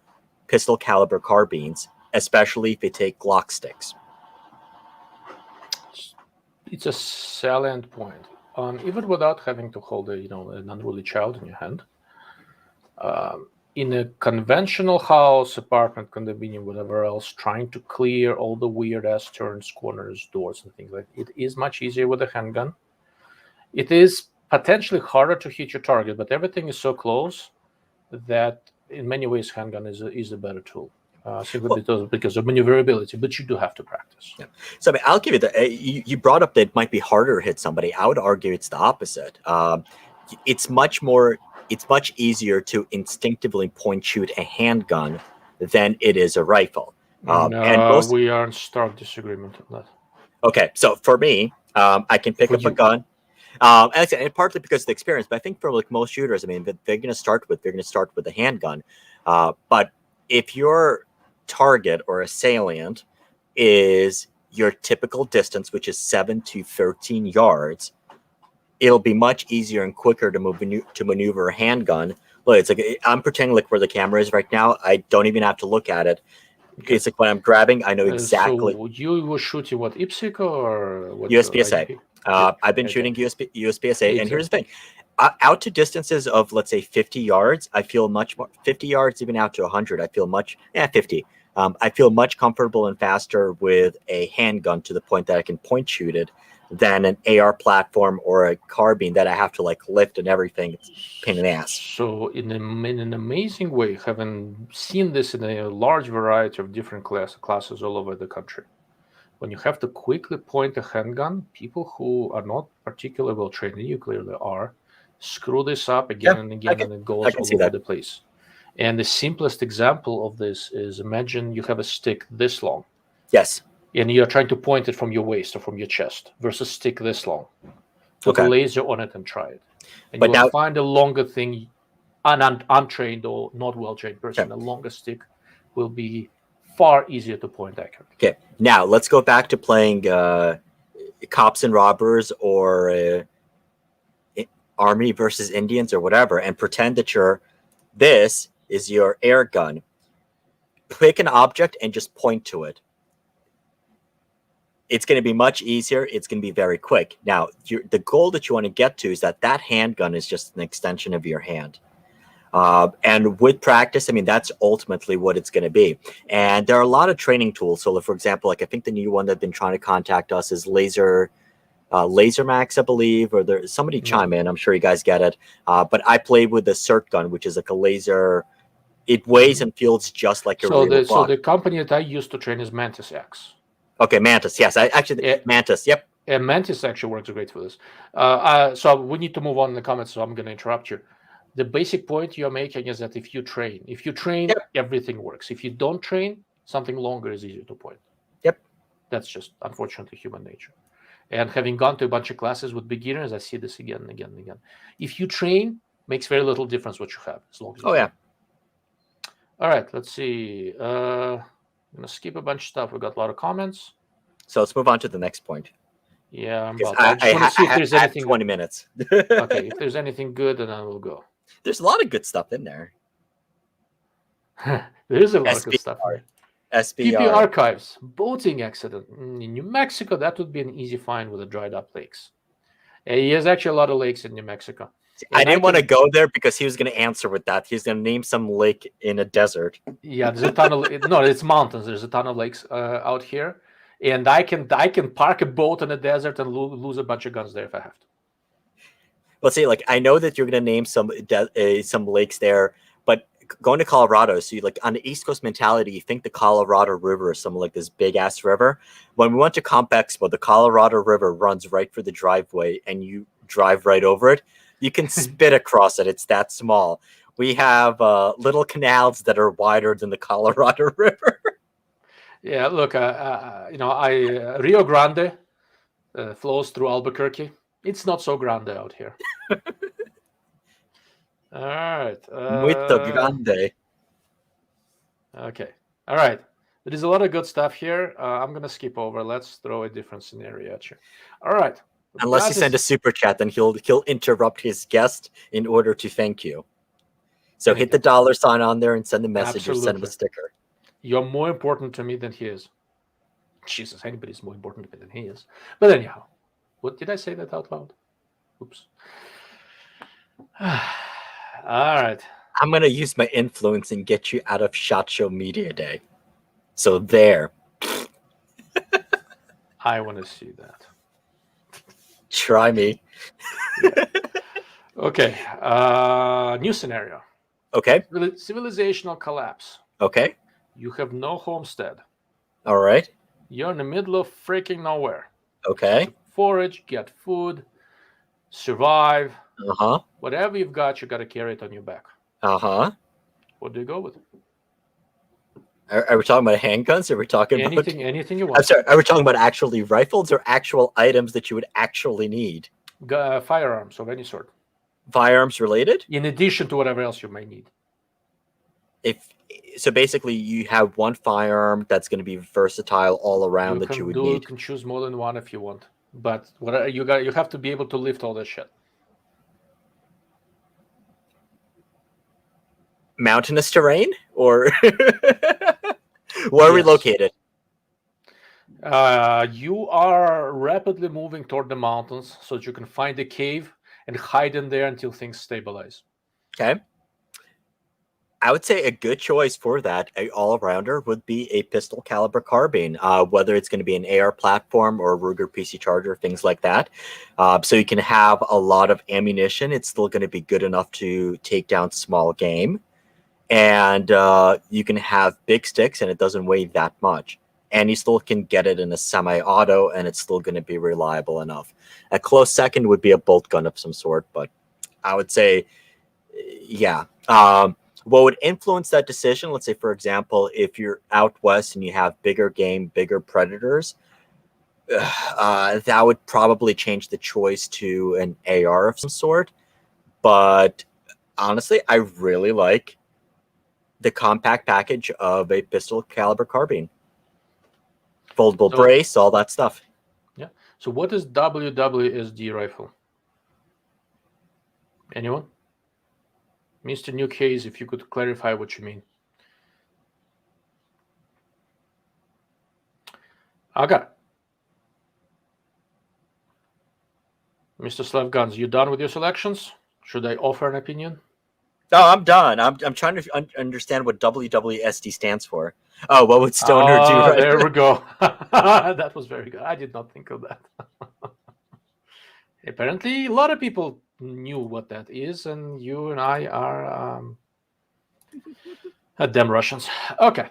pistol caliber carbines, especially if they take Glock sticks. It's a salient point. Even without having to hold an unruly child in your hand, in a conventional house, apartment, condominium, whatever else, trying to clear all the weird ass turns, corners, doors, and things like that, it is much easier with a handgun. It is potentially harder to hit your target, but everything is so close that in many ways handgun is a better tool. Simply because of maneuverability, but you do have to practice. Yeah. So I mean, I'll give you the. You brought up that it might be harder to hit somebody. I would argue it's the opposite. It's much easier to instinctively point shoot a handgun than it is a rifle. And we are in stark disagreement on that. Okay, so for me, I can pick up a gun. And partly because of the experience, but I think for like most shooters, I mean, they're going to start with a handgun. But if your target or assailant is your typical distance, which is 7 to 13 yards, it'll be much easier and quicker to maneuver a handgun. Look, it's like I'm pretending like where the camera is right now. I don't even have to look at it. Okay. It's like when I'm grabbing, I know exactly. So you were shooting what, IPSC or what? USPSA. IDP? Okay. I've been Okay. shooting USPSA, and here's the Exactly. thing: out to distances of let's say 50 yards, I feel much more. 50 yards, even out to 100, I feel much. 50. I feel much comfortable and faster with a handgun to the point that I can point shoot it than an AR platform or a carbine that I have to like lift and everything. It's a pain in the ass. So in an amazing way, having seen this in a large variety of different classes all over the country, when you have to quickly point a handgun, people who are not particularly well trained, and you clearly are, screw this up again and again, and it goes all over the place. And the simplest example of this is, imagine you have a stick this long. Yes. And you're trying to point it from your waist or from your chest versus stick this long. Put a laser on it and try it. And you will find a longer thing, an untrained or not well-trained person, a longer stick will be far easier to point accurately. Okay, now let's go back to playing cops and robbers or army versus Indians or whatever, and pretend that this is your air gun. Pick an object and just point to it. It's going to be much easier. It's going to be very quick. Now, the goal that you want to get to is that handgun is just an extension of your hand. And with practice, I mean, that's ultimately what it's going to be. And there are a lot of training tools. So, for example, like I think the new one that's been trying to contact us is Laser Max, I believe, or there's somebody chime in. I'm sure you guys get it. But I played with the CERT gun, which is like a laser. It weighs and feels just like a real So the company that I used to train is Mantis X. Okay, Mantis. Yes, Mantis. Yep. And Mantis actually works great for this. So we need to move on in the comments, so I'm going to interrupt you. The basic point you're making is that if you train, everything works. If you don't train, something longer is easier to point. Yep. That's just, unfortunately, human nature. And having gone to a bunch of classes with beginners, I see this again and again and again. If you train, makes very little difference what you have, as long as you train. All right, let's see. I'm going to skip a bunch of stuff. We got a lot of comments. So let's move on to the next point. Yeah, I just want to see if there's anything. 20 minutes. Okay, if there's anything good, then I will go. There's a lot of good stuff in there. There is a lot of good stuff. SBR. PP archives, boating accident in New Mexico. That would be an easy find with the dried up lakes. He has actually a lot of lakes in New Mexico. I didn't want to go there because he was going to answer with that. He's going to name some lake in a desert. Yeah, there's a ton of no, it's mountains. There's a ton of lakes out here, and I can park a boat in a desert and lose a bunch of guns there if I have to. Well, see, like I know that you're going to name some lakes there, but going to Colorado, so you like on the East Coast mentality, you think the Colorado River is something like this big ass river. When we went to Comp Expo, the Colorado River runs right for the driveway, and you drive right over it. You can spit across it. It's that small. We have little canals that are wider than the Colorado River. Yeah, look, Rio Grande flows through Albuquerque. It's not so grande out here. All right. Muito grande. Okay. All right. There is a lot of good stuff here. I'm going to skip over. Let's throw a different scenario at you. All right. Unless you send a super chat, then he'll interrupt his guest in order to thank you. So hit the $sign on there and send a message or send him a sticker. You're more important to me than he is. Jesus, anybody's more important to me than he is. But anyhow, what did I say that out loud? Oops. All right. I'm going to use my influence and get you out of SHOT Show Media Day. So there. I want to see that. Try me. Yeah. Okay. New scenario. Okay. Civilizational collapse. Okay. You have no homestead. All right. You're in the middle of freaking nowhere. Okay. Forage, get food, survive. Uh-huh. Whatever you've got, you got to carry it on your back. Uh-huh. What do you go with? Are we talking about handguns? Or are we talking about anything you want? I'm sorry. Are we talking about actually rifles or actual items that you would actually need? Firearms of any sort. Firearms related? In addition to whatever else you may need. So basically, you have one firearm that's going to be versatile all around that you would need. You can choose more than one if you want, but you have to be able to lift all that shit. Mountainous terrain, or Where are we Yes. located? You are rapidly moving toward the mountains so that you can find a cave and hide in there until things stabilize. Okay. I would say a good choice for that, a all-rounder, would be a pistol caliber carbine, whether it's going to be an AR platform or a Ruger PC Charger, things like that. So you can have a lot of ammunition. It's still going to be good enough to take down small game. And you can have big sticks, and it doesn't weigh that much. And you still can get it in a semi-auto, and it's still going to be reliable enough. A close second would be a bolt gun of some sort, but I would say, yeah. What would influence that decision? Let's say, for example, if you're out west and you have bigger game, bigger predators, that would probably change the choice to an AR of some sort. But honestly, I really like the compact package of a pistol caliber carbine. Foldable brace, all that stuff. Yeah. So what is WWSD rifle? Anyone? Mr. New Case, if you could clarify what you mean. Okay. Mr. Slav Guns, you done with your selections? Should I offer an opinion? No, I'm done. I'm trying to understand what WWSD stands for. Oh, what would Stoner do? Right? There we go. That was very good. I did not think of that. Apparently, a lot of people knew what that is, and you and I are damn Russians. Okay.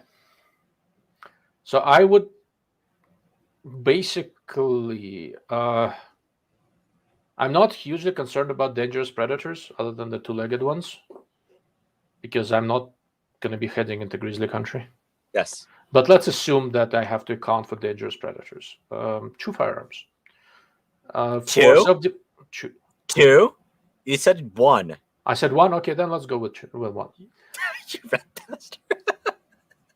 So I would basically, I'm not hugely concerned about dangerous predators other than the two-legged ones, because I'm not going to be heading into grizzly country. Yes. But let's assume that I have to account for dangerous predators. 2 firearms. Two? Two? You said 1. I said 1. Okay, then let's go with 1. You red bastard.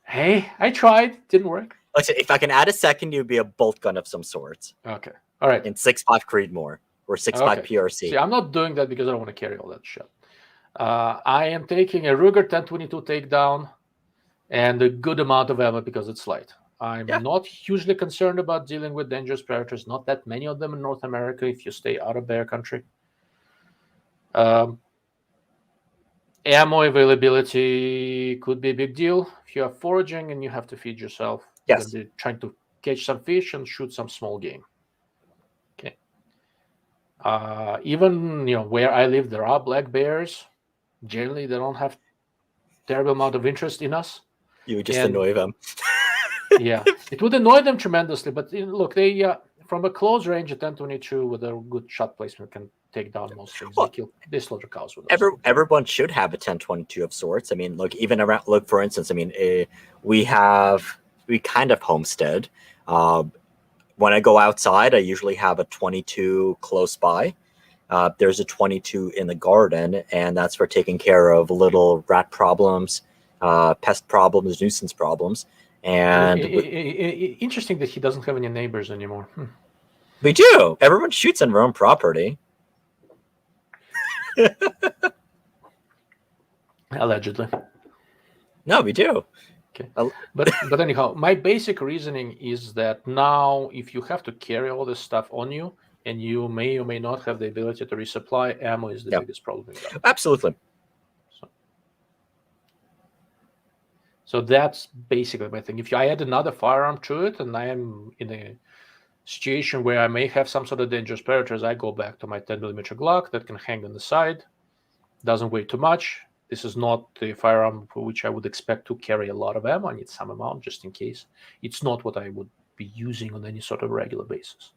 Hey, I tried. Didn't work. Like I said, if I can add a second, you'd be a bolt gun of some sorts. Okay. All right. In 6.5 Creedmoor or 6.5 PRC. See, I'm not doing that because I don't want to carry all that shit. I am taking a Ruger 1022 takedown and a good amount of ammo because it's light. I'm not hugely concerned about dealing with dangerous predators. Not that many of them in North America if you stay out of bear country. Ammo availability could be a big deal. If you are foraging and you have to feed yourself, you're going to be trying to catch some fish and shoot some small game. Okay. Even where I live, there are black bears. Generally, they don't have terrible amount of interest in us. You would just annoy them. Yeah, it would annoy them tremendously. But look, they from a close range, a 1022 with a good shot placement can take down most things. Well, they slaughter cows with us. Everyone should have a 1022 of sorts. I mean, look, even around, look, for instance, I mean, we kind of homestead. When I go outside, I usually have a 22 close by. There's a 22 in the garden, and that's for taking care of little rat problems, pest problems, nuisance problems. And interesting that he doesn't have any neighbors anymore. We do. Everyone shoots on their own property. Allegedly. No, we do. Okay. But anyhow, my basic reasoning is that now if you have to carry all this stuff on you and you may or may not have the ability to resupply, ammo is the biggest problem. Absolutely. So that's basically my thing. If I add another firearm to it and I am in a situation where I may have some sort of dangerous predators, I go back to my 10mm Glock that can hang on the side, doesn't weigh too much. This is not the firearm for which I would expect to carry a lot of ammo. I need some amount just in case. It's not what I would be using on any sort of regular basis.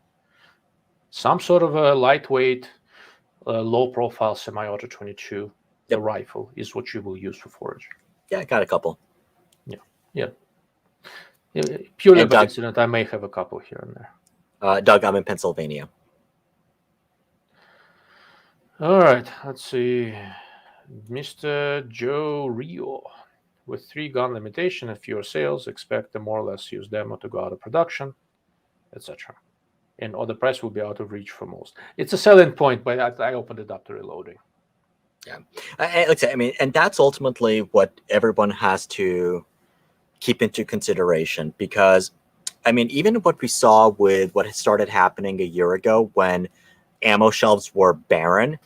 Some sort of a lightweight, low-profile semi-auto 22 rifle is what you will use for forage. Yeah, I got a couple. Yeah. Purely by accident, I may have a couple here and there. Doug, I'm in Pennsylvania. All right, let's see. Mr. Joe Rio. With 3 gun limitation and fewer sales, expect the more or less used ammo to go out of production, etc. And or the price will be out of reach for most. It's a selling point, but I opened it up to reloading. Yeah. Like I said, I mean, and that's ultimately what everyone has to keep into consideration, because I mean, even what we saw with what started happening a year ago when ammo shelves were barren,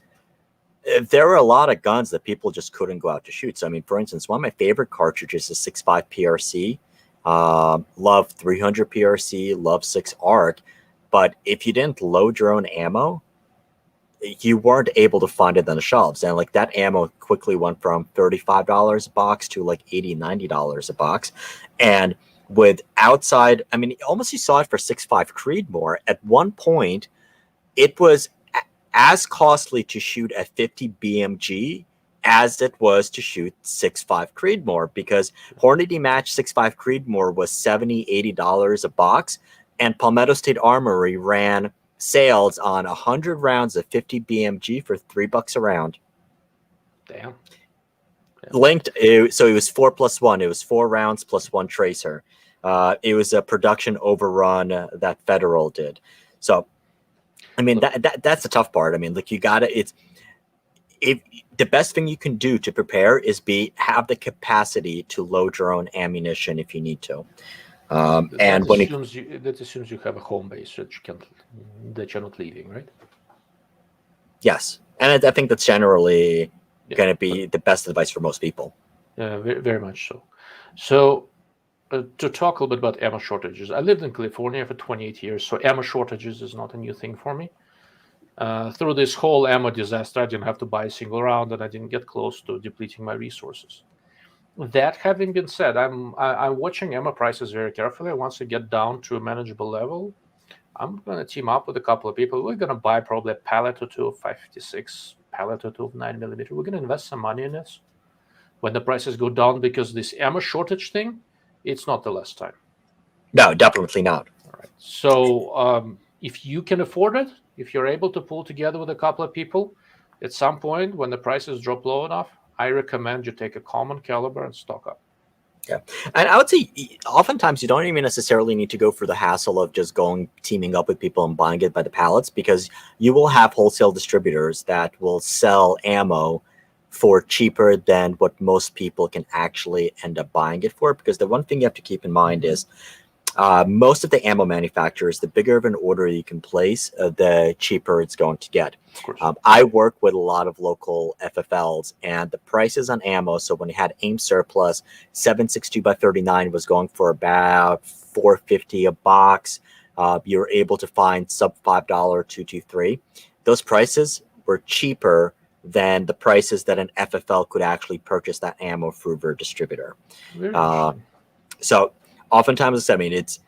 there were a lot of guns that people just couldn't go out to shoot. So, I mean, for instance, one of my favorite cartridges is 6.5 PRC. Love 300 PRC, love 6 ARC. But if you didn't load your own ammo, you weren't able to find it on the shelves. And like that ammo quickly went from $35 a box to like $80, $90 a box. And with outside, I mean, almost you saw it for 6.5 Creedmoor. At one point, it was as costly to shoot a 50 BMG as it was to shoot 6.5 Creedmoor, because Hornady Match 6.5 Creedmoor was $70, $80 a box, and Palmetto State Armory ran sales on 100 rounds of 50 BMG for $3 a round. Damn. Yeah. Linked, so it was 4+1. It was 4 rounds plus 1 tracer. It was a production overrun that Federal did. So, I mean, that's the tough part. I mean, like, you gotta. The best thing you can do to prepare is have the capacity to load your own ammunition if you need to. That assumes you have a home base that you're not leaving, right? Yes, and I think that's generally going to be the best advice for most people. Very, very much so. So, to talk a little bit about ammo shortages, I lived in California for 28 years, so ammo shortages is not a new thing for me. Through this whole ammo disaster, I didn't have to buy a single round, and I didn't get close to depleting my resources. That having been said, I'm watching ammo prices very carefully. Once I get down to a manageable level, I'm going to team up with a couple of people. We're going to buy probably a pallet or two of 5.56, pallet or two of 9mm. We're going to invest some money in this when the prices go down, because this ammo shortage thing, it's not the last time. No, definitely not. All right. So if you can afford it, if you're able to pull together with a couple of people, at some point when the prices drop low enough, I recommend you take a common caliber and stock up. Yeah, and I would say oftentimes you don't even necessarily need to go for the hassle of just teaming up with people and buying it by the pallets, because you will have wholesale distributors that will sell ammo for cheaper than what most people can actually end up buying it for. Because the one thing you have to keep in mind is most of the ammo manufacturers, the bigger of an order you can place, the cheaper it's going to get. I work with a lot of local FFLs, and the prices on ammo, so when you had AIM surplus, 7.62 by 39 was going for about $4.50 a box. You were able to find sub $5 223. Those prices were cheaper than the prices that an FFL could actually purchase that ammo through their distributor. So oftentimes, I mean, it's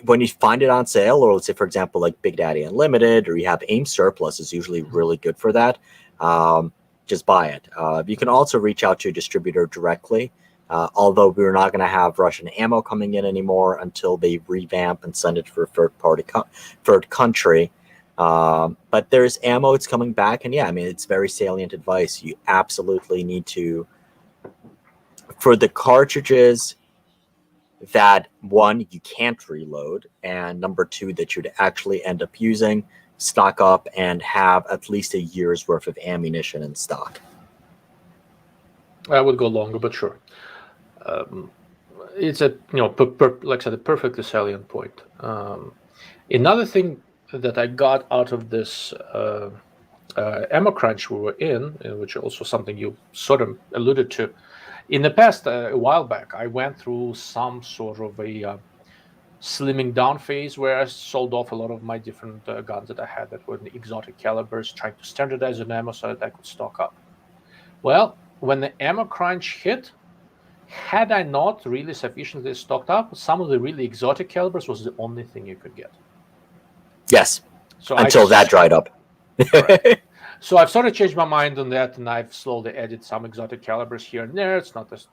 when you find it on sale, or let's say, for example, like Big Daddy Unlimited, or you have AIM surplus is usually really good for that. Just buy it. You can also reach out to a distributor directly, although we're not going to have Russian ammo coming in anymore until they revamp and send it for a third country. But there's ammo, it's coming back, and yeah, I mean, it's very salient advice. You absolutely need to, for the cartridges that, one, you can't reload, and number two, that you'd actually end up using, stock up and have at least a year's worth of ammunition in stock. I would go longer, but sure. It's a, like I said, a perfectly salient point. Another thing that I got out of this ammo crunch we were in, which also something you sort of alluded to, in the past, a while back, I went through some sort of a slimming down phase where I sold off a lot of my different guns that I had that were in the exotic calibers, trying to standardize an ammo so that I could stock up. Well, when the ammo crunch hit, had I not really sufficiently stocked up, some of the really exotic calibers was the only thing you could get. Yes, so until that dried up. So I've sort of changed my mind on that, and I've slowly added some exotic calibers here and there. It's not this,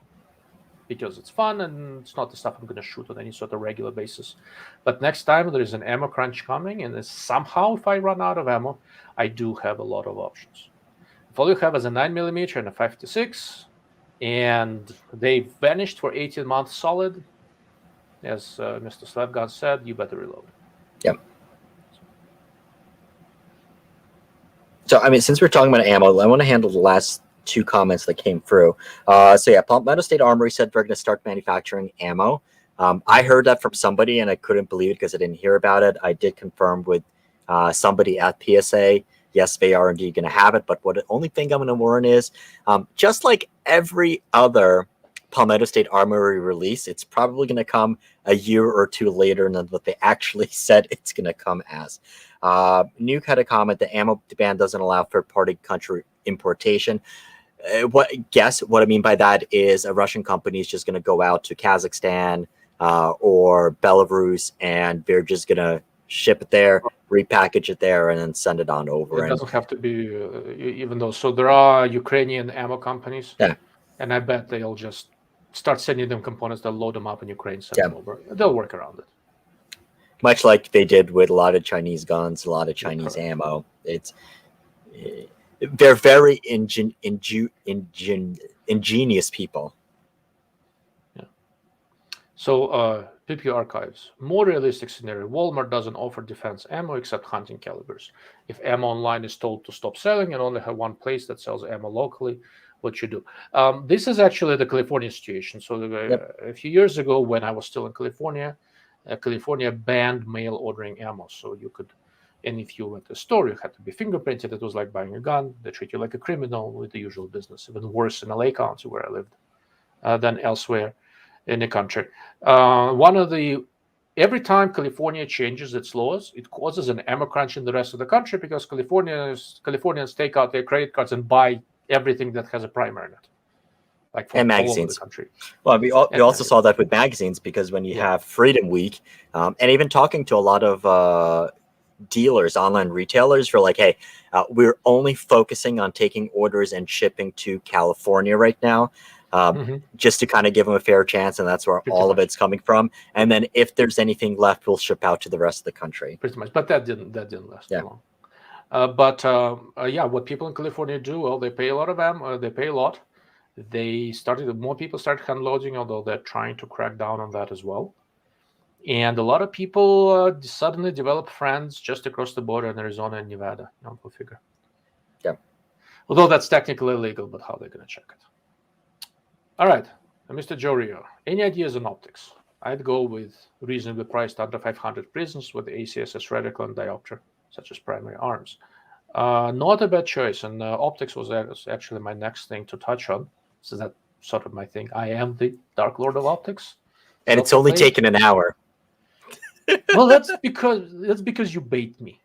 because it's fun, and it's not the stuff I'm going to shoot on any sort of regular basis. But next time there is an ammo crunch coming, and somehow if I run out of ammo, I do have a lot of options. If all you have is a 9mm and a 5.56, and they vanished for 18 months solid, as Mr. Slavgan said, you better reload. Yep. So, I mean, since we're talking about ammo, I want to handle the last two comments that came through. So yeah, Palmetto State Armory said they're going to start manufacturing ammo. I heard that from somebody, and I couldn't believe it because I didn't hear about it. I did confirm with somebody at PSA. Yes, they are indeed going to have it. But what the only thing I'm going to warn is, just like every other Palmetto State Armory release, it's probably going to come a year or two later than what they actually said it's going to come as. Nuke had a comment: the ammo ban doesn't allow third-party country importation. What I mean by that is a Russian company is just going to go out to Kazakhstan or Belarus, and they're just going to ship it there, repackage it there, and then send it on over. It doesn't have to be, even though. So there are Ukrainian ammo companies, Yeah. And I bet they'll just start sending them components. They'll load them up in Ukraine, send Yeah. them over. They'll work around it. Much like they did with a lot of Chinese guns, a lot of Chinese correct. ammo. They're very ingenious people. So PP Archives. More realistic scenario. Walmart doesn't offer defense ammo except hunting calibers. If ammo online is told to stop selling and only have one place that sells ammo locally, what you do? This is actually the California situation. So a few years ago, when I was still in California, California banned mail ordering ammo. So you could, and if you went to a store, you had to be fingerprinted. It was like buying a gun. They treat you like a criminal with the usual business. Even worse in LA County, where I lived, than elsewhere in the country. Every time California changes its laws, it causes an ammo crunch in the rest of the country because Californians take out their credit cards and buy everything that has a primer in it, like from all over the country. Well, we also saw that with magazines, because when you have Freedom Week, and even talking to a lot of dealers, online retailers, for like, hey, we're only focusing on taking orders and shipping to California right now. Just to kind of give them a fair chance, and that's where all of it's coming from. And then if there's anything left, we'll ship out to the rest of the country. Pretty much, but that didn't last long. What people in California do, well, they pay a lot of ammo. They pay a lot. More people started hand loading, although they're trying to crack down on that as well. And a lot of people suddenly develop friends just across the border in Arizona and Nevada. Go figure. Yeah. Although that's technically illegal, but how are they going to check it? All right, Mr. Joe Rio, any ideas on optics? I'd go with reasonably priced under 500 prisms with ACSS reticle and diopter, such as primary arms. Not a bad choice, and optics was actually my next thing to touch on. So that's sort of my thing. I am the Dark Lord of Optics. And it's only taken an hour. Well, that's because you bait me.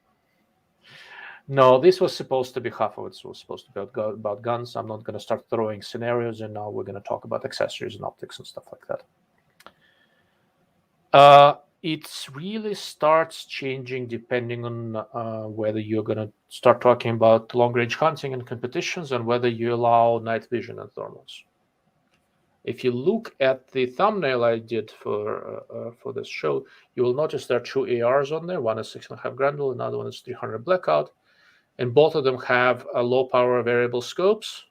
No, this was supposed to be half of it. Was supposed to be about guns. I'm not going to start throwing scenarios, and now we're going to talk about accessories and optics and stuff like that. It really starts changing depending on whether you're going to start talking about long-range hunting and competitions, and whether you allow night vision and thermals. If you look at the thumbnail I did for this show, you will notice there are two ARs on there. One is 6.5 Grendel, another one is 300 Blackout. And both of them have low power variable scopes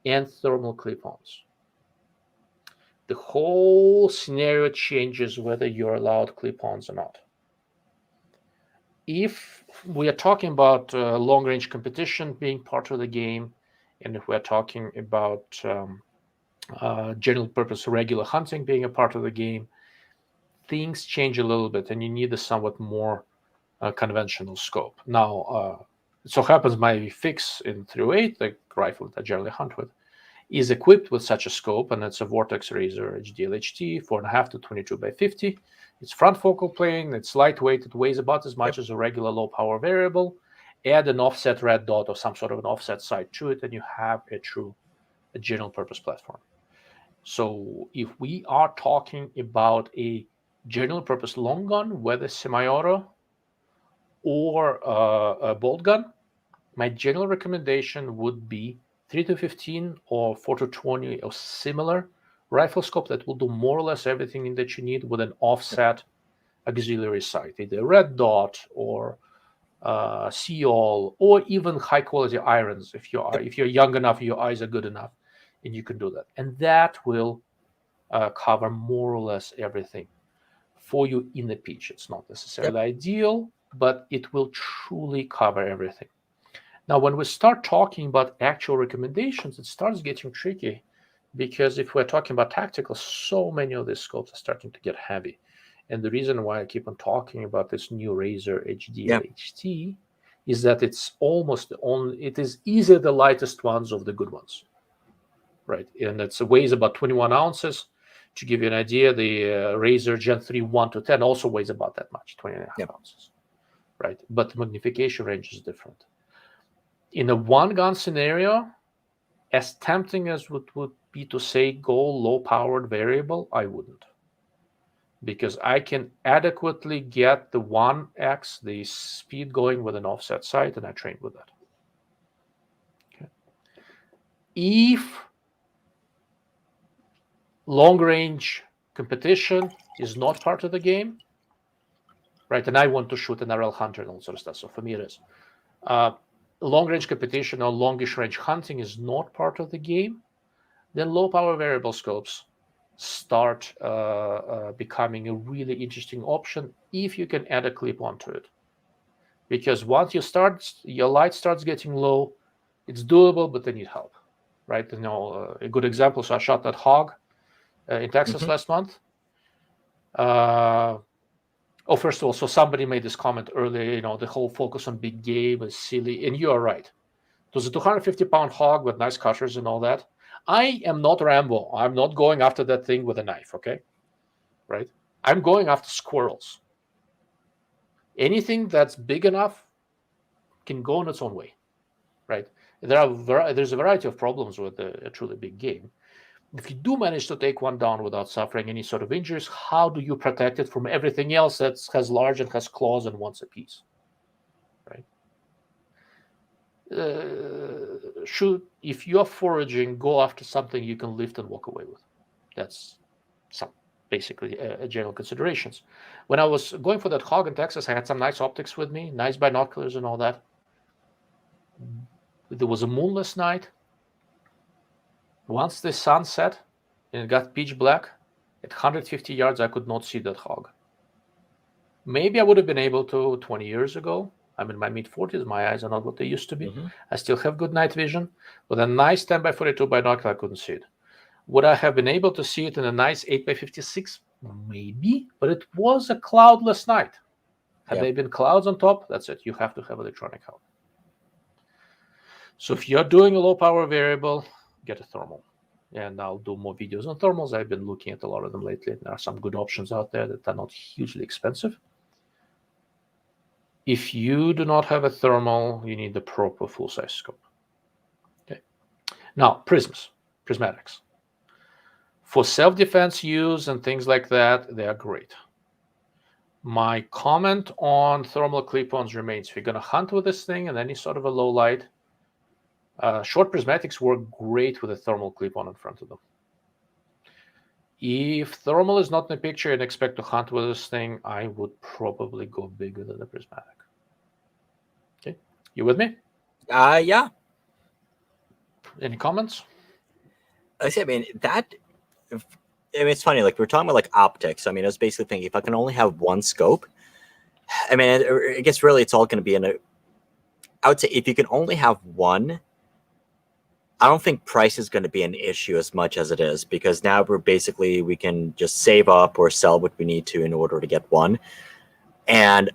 and thermal clip-ons. The whole scenario changes whether you're allowed clip-ons or not. If we are talking about long-range competition being part of the game, and if we're talking about general-purpose regular hunting being a part of the game, things change a little bit, and you need a somewhat more conventional scope. Now, it so happens my fix in 308, the rifle that I generally hunt with, is equipped with such a scope, and it's a Vortex Razor HDLHT 4.5 to 22 by 50. It's front focal plane, it's lightweight, it weighs about as much as a regular low power variable. Add an offset red dot or some sort of an offset sight to it, and you have a general purpose platform. So if we are talking about a general purpose long gun, whether semi-auto or a bolt gun, my general recommendation would be 3 to 15 or 4 to 20 or similar rifle scope that will do more or less everything that you need with an offset auxiliary sight, either a red dot or Seol, or even high quality irons. If you're young enough, your eyes are good enough, and you can do that, and that will cover more or less everything for you in the pitch. It's not necessarily ideal, but it will truly cover everything. Now, when we start talking about actual recommendations, it starts getting tricky, because if we're talking about tactical, so many of these scopes are starting to get heavy. And the reason why I keep on talking about this new Razer HT is that it's almost the only, it is easily the lightest ones of the good ones, right? And it weighs about 21 ounces. To give you an idea, the Razer Gen 3 1 to 10 also weighs about that much, 20.5 ounces, right? But the magnification range is different. In a one-gun scenario, as tempting as it would be to say go low-powered variable, I wouldn't. Because I can adequately get the 1x, the speed going with an offset sight, and I trained with that. Okay. If long-range competition is not part of the game, right, and I want to shoot an RL hunter and all sort of stuff, so for me it is. Long-range competition or longish range hunting is not part of the game, then low-power variable scopes start becoming a really interesting option if you can add a clip onto it. Because once your light starts getting low, it's doable, but they need help, right? You know, a good example, so I shot that hog in Texas last month. First of all, so somebody made this comment earlier, you know, the whole focus on big game is silly, and you are right. It was a 250-pound hog with nice cutters and all that. I am not Rambo. I'm not going after that thing with a knife, okay? Right? I'm going after squirrels. Anything that's big enough can go in its own way, right? There's a variety of problems with a truly big game. If you do manage to take one down without suffering any sort of injuries, how do you protect it from everything else that has large and has claws and wants a piece, right? If you're foraging, go after something you can lift and walk away with. That's basically general considerations. When I was going for that hog in Texas, I had some nice optics with me, nice binoculars and all that. There was a moonless night. Once the sun set and it got pitch black, at 150 yards, I could not see that hog. Maybe I would have been able to 20 years ago. I'm in my mid-40s. My eyes are not what they used to be. I still have good night vision. With a nice 10x42 binocular, I couldn't see it. Would I have been able to see it in a nice 8x56? Maybe, but it was a cloudless night. Had they been clouds on top, that's it. You have to have electronic help. So if you're doing a low-power variable, get a thermal. And I'll do more videos on thermals. I've been looking at a lot of them lately. There are some good options out there that are not hugely expensive. If you do not have a thermal, you need the proper full-size scope. Okay. Now, prismatics. For self-defense use and things like that, they are great. My comment on thermal clip-ons remains. If you're going to hunt with this thing in any sort of a low light, short prismatics work great with a thermal clip-on in front of them. If thermal is not in the picture and expect to hunt with this thing, I would probably go bigger than the prismatic. Okay, you with me? Yeah. Any comments? I mean, it's funny. Like, we're talking about like optics. I mean, I was basically thinking if I can only have one scope. I mean, I guess really it's all going to be I would say if you can only have one, I don't think price is going to be an issue as much as it is, because now we can just save up or sell what we need to in order to get one. And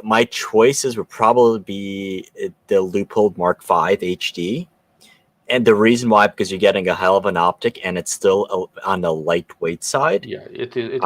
my choices would probably be the Loophole Mark V HD. And the reason why, because you're getting a hell of an optic and it's still on the lightweight side. Yeah, it is.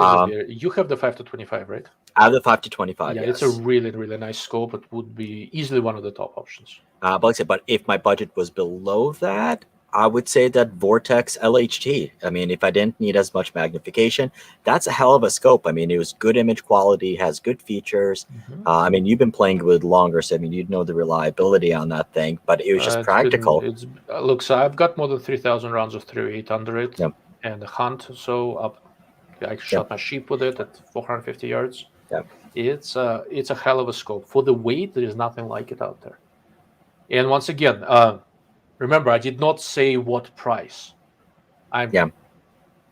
You have the 5-25, right? I have the 5-25. Yeah, yes. It's a really, really nice scope. It would be easily one of the top options. But like I said, but if my budget was below that, I would say that Vortex LHT. I mean, if I didn't need as much magnification, that's a hell of a scope. I mean, it was good image quality, has good features. I mean, you've been playing with it longer, so I mean, you'd know the reliability on that thing, but it was just practical. Look, so I've got more than 3,000 rounds of .308 under it, and the hunt. So I shot my sheep with it at 450 yards. It's a hell of a scope. For the weight, there is nothing like it out there. And once again, remember, I did not say what price. I'm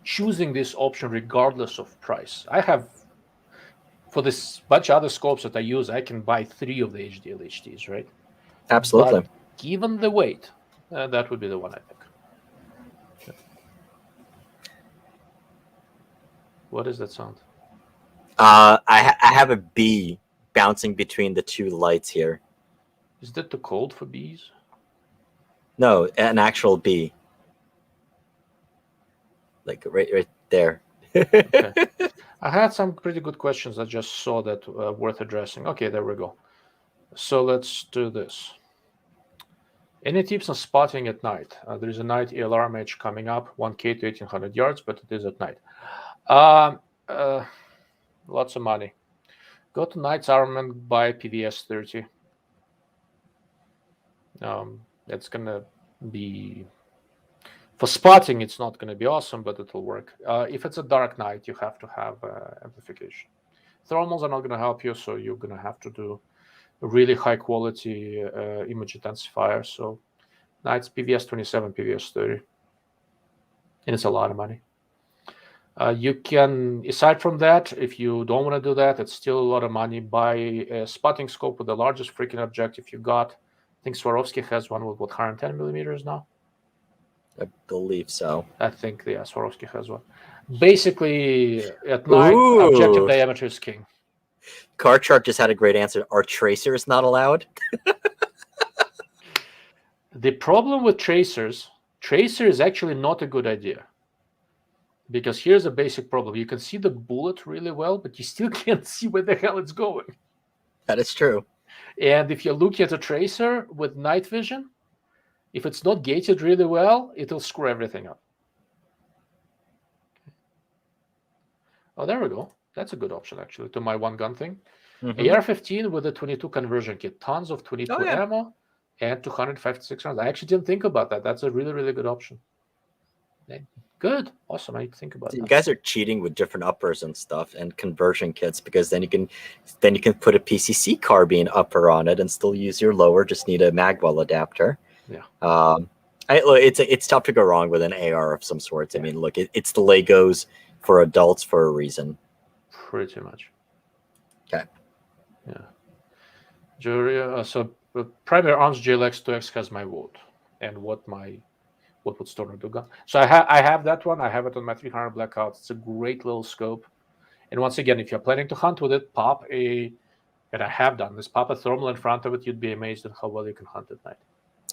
choosing this option regardless of price. I have, for this bunch of other scopes that I use, I can buy 3 of the HDL HDs, right? Absolutely. But given the weight, that would be the one, I think. Yeah. What is that sound? I have a bee bouncing between the two lights here. Is that too cold for bees? No, an actual bee. Like right there. Okay. I had some pretty good questions I just saw that worth addressing. Okay, there we go. So let's do this. Any tips on spotting at night? There is a night ELR match coming up, 1K to 1800 yards, but it is at night. Lots of money. Go to Knight's Armament, buy PVS 30. It's going to be... For spotting, it's not going to be awesome, but it'll work. If it's a dark night, you have to have amplification. Thermals are not going to help you, so you're going to have to do a really high-quality image intensifier. So Knight's PVS 27, PVS 30. And it's a lot of money. You can, aside from that, if you don't want to do that, it's still a lot of money. Buy a spotting scope with the largest freaking objective you got. I think Swarovski has one with, 110 millimeters now? I believe so. I think, yeah, Swarovski has one. Basically, at night, objective diameter is king. Car Chart just had a great answer. Are tracers not allowed? The problem with tracers, tracer is actually not a good idea. Because here's a basic problem. You can see the bullet really well, but you still can't see where the hell it's going. That is true. And if you're looking at a tracer with night vision, if it's not gated really well, it'll screw everything up. Oh, there we go. That's a good option, actually, to my one gun thing. AR-15 with a 22 conversion kit. Tons of 22 ammo and 256 rounds. I actually didn't think about that. That's a really, really good option. Good. Awesome. I need to think about that. You guys are cheating with different uppers and stuff and conversion kits, because then you can put a PCC carbine upper on it and still use your lower. Just need a magwell adapter. Yeah. It's tough to go wrong with an AR of some sorts. I mean, look, it's the Legos for adults for a reason. Pretty much. Okay. Yeah. Jury. So primary arms JLX 2X has my vote, and what would Stoner do gun. So I have that one. I have it on my 300 Blackout. It's a great little scope. And once again, if you're planning to hunt with it, and I have done this, pop a thermal in front of it. You'd be amazed at how well you can hunt at night.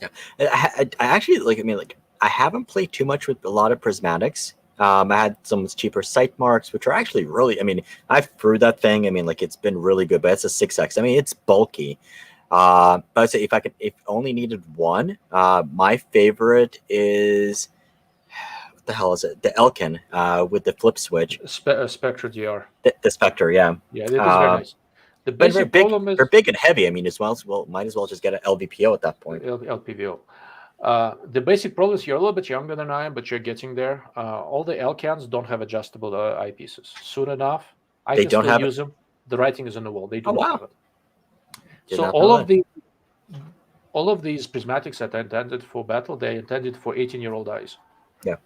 Yeah, I actually I haven't played too much with a lot of prismatics. I had some cheaper sight marks, which are actually really, I threw that thing. It's been really good, but it's a 6X. It's bulky. But I'd say if only needed one, my favorite is, what the hell is it? The Elkin with the flip switch. Spectre DR. The Spectre, yeah. Yeah, it is very nice. The basic problem is they're big and heavy. Might as well just get an LVPO at that point. LPVO. The basic problem is you're a little bit younger than I am, but you're getting there. All the Elcans don't have adjustable eyepieces. Soon enough, I can still use them. The writing is on the wall. They do not have it. So all of these prismatics that are intended for battle, they're intended for 18-year-old eyes. Yeah.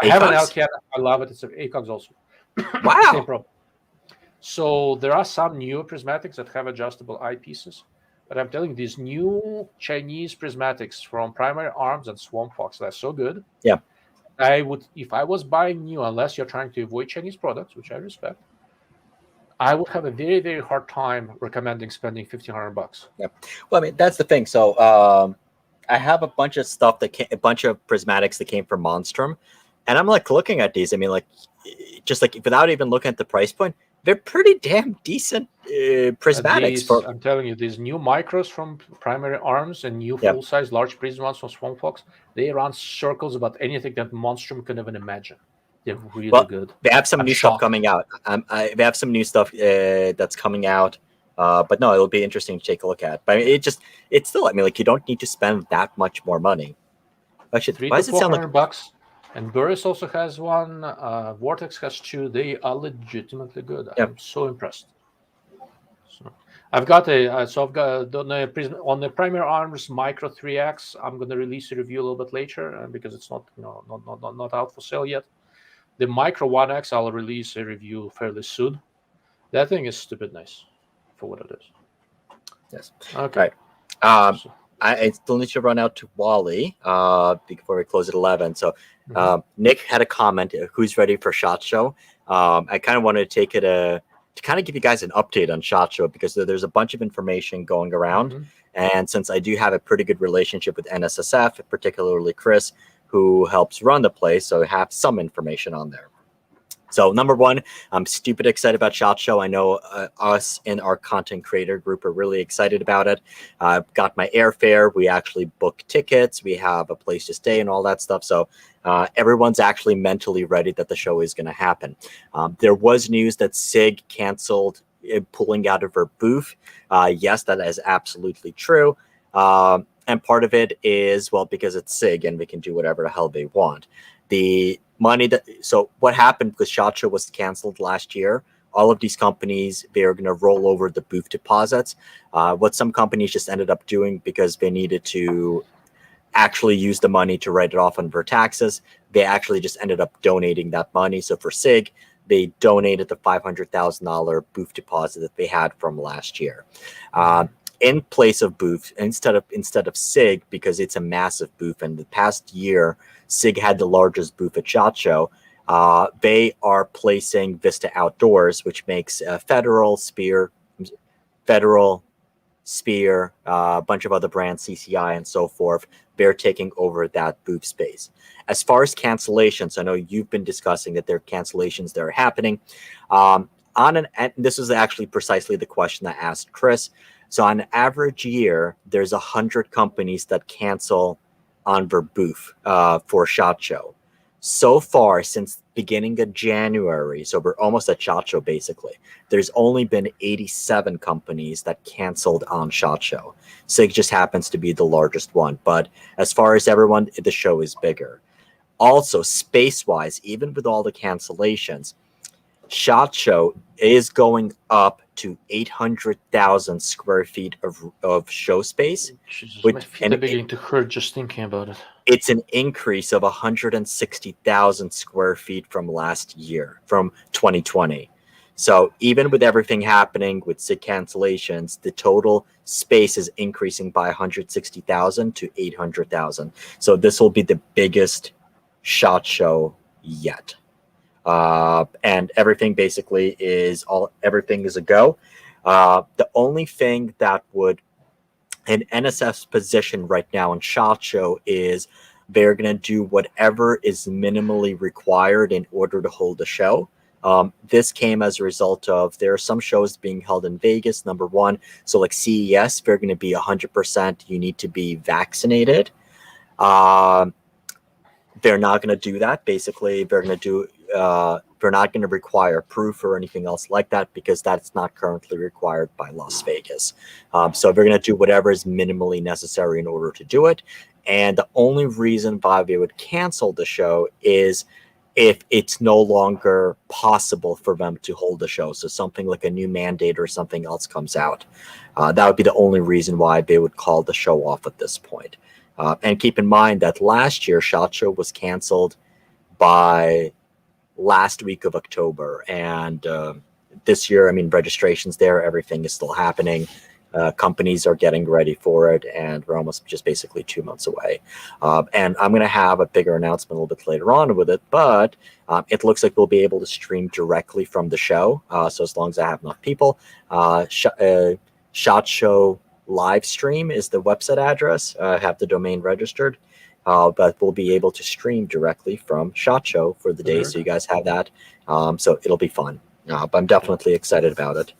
I have an Elcan. I love it. It's an ACOGs also. Wow. Same problem. So there are some new prismatics that have adjustable eyepieces. But I'm telling you, these new Chinese prismatics from Primary Arms and Swamp Fox, they're so good. Yeah. I would, if I was buying new, unless you're trying to avoid Chinese products, which I respect, I would have a very, very hard time recommending spending $1,500. Yeah. Well, that's the thing. So I have a bunch of stuff a bunch of prismatics that came from Monstrum, and I'm looking at these. Just without even looking at the price point, they're pretty damn decent prismatics. I'm telling you, these new micros from Primary Arms and new full-size large prism ones from Swamp Fox, they run circles about anything that Monstrum can even imagine. They're really good. They have some new stuff coming out. They have some new stuff that's coming out. But no, it'll be interesting to take a look at. But it's still, you don't need to spend that much more money. Actually, why does it sound like $300? And Burris also has one. Vortex has two. They are legitimately good. Yep. I'm so impressed. So I've got on the Primary Arms Micro 3X. I'm going to release a review a little bit later because it's not out for sale yet. The Micro 1X, I'll release a review fairly soon. That thing is stupid nice for what it is. Yes. Okay. Right. I still need to run out to Wally before we close at 11. So Mhm. Nick had a comment, who's ready for SHOT Show? I kind of wanted to take it to kind of give you guys an update on SHOT Show, because there's a bunch of information going around. Mhm. And since I do have a pretty good relationship with NSSF, particularly Chris, who helps run the place, so I have some information on there. So number one, I'm stupid excited about SHOT Show. I know us in our content creator group are really excited about it. I've got my airfare. We actually book tickets. We have a place to stay and all that stuff. So everyone's actually mentally ready that the show is going to happen. There was news that SIG canceled pulling out of her booth. Yes, that is absolutely true. And part of it is, well, because it's SIG and they can do whatever the hell they want. The money so what happened, because SHOT Show was canceled last year, all of these companies, they're going to roll over the booth deposits. What some companies just ended up doing, because they needed to actually use the money to write it off on their taxes, they actually just ended up donating that money. So for SIG, they donated the $500,000 booth deposit that they had from last year. In place of booth, instead of SIG, because it's a massive booth, and the past year SIG had the largest booth at SHOT Show. They are placing Vista Outdoors, which makes Federal, Spear, a bunch of other brands, CCI and so forth. They're taking over that booth space. As far as cancellations, I know you've been discussing that there are cancellations that are happening. And this was actually precisely the question I asked Chris. So on an average year, there's 100 companies that cancel on their booth for SHOT Show. So far, since beginning of January, so we're almost at SHOT Show basically, there's only been 87 companies that canceled on SHOT Show. SIG just happens to be the largest one. But as far as everyone, the show is bigger. Also, space-wise, even with all the cancellations, SHOT Show is going up to 800,000 square feet of show space. Jesus, my Which, feet are beginning to hurt just thinking about it. it's an increase of 160,000 square feet from last year, from 2020. So even with everything happening with SIG cancellations, the total space is increasing by 160,000 to 800,000. So this will be the biggest SHOT Show yet. And everything basically everything is a go. The only thing that would, in NSF's position right now in SHOT Show, is they're going to do whatever is minimally required in order to hold the show. This came as a result of, there are some shows being held in Vegas, number one. So like CES, they're going to be 100%, you need to be vaccinated. They're not going to do that. Basically, they're going to do, they're not going to require proof or anything else like that, because that's not currently required by Las Vegas. So they're going to do whatever is minimally necessary in order to do it. And the only reason why they would cancel the show is if it's no longer possible for them to hold the show. So something like a new mandate or something else comes out. That would be the only reason why they would call the show off at this point. And keep in mind that last year, SHOT Show was canceled by last week of October. And this year, I mean, registration's there, everything is still happening. Companies are getting ready for it, and we're almost just basically 2 months away. And I'm going to have a bigger announcement a little bit later on with it, but it looks like we'll be able to stream directly from the show. So as long as I have enough people, SHOT Show live stream is the website address. I have the domain registered, but we'll be able to stream directly from SHOT Show for the day. So you guys have that. So it'll be fun. But I'm definitely excited about it.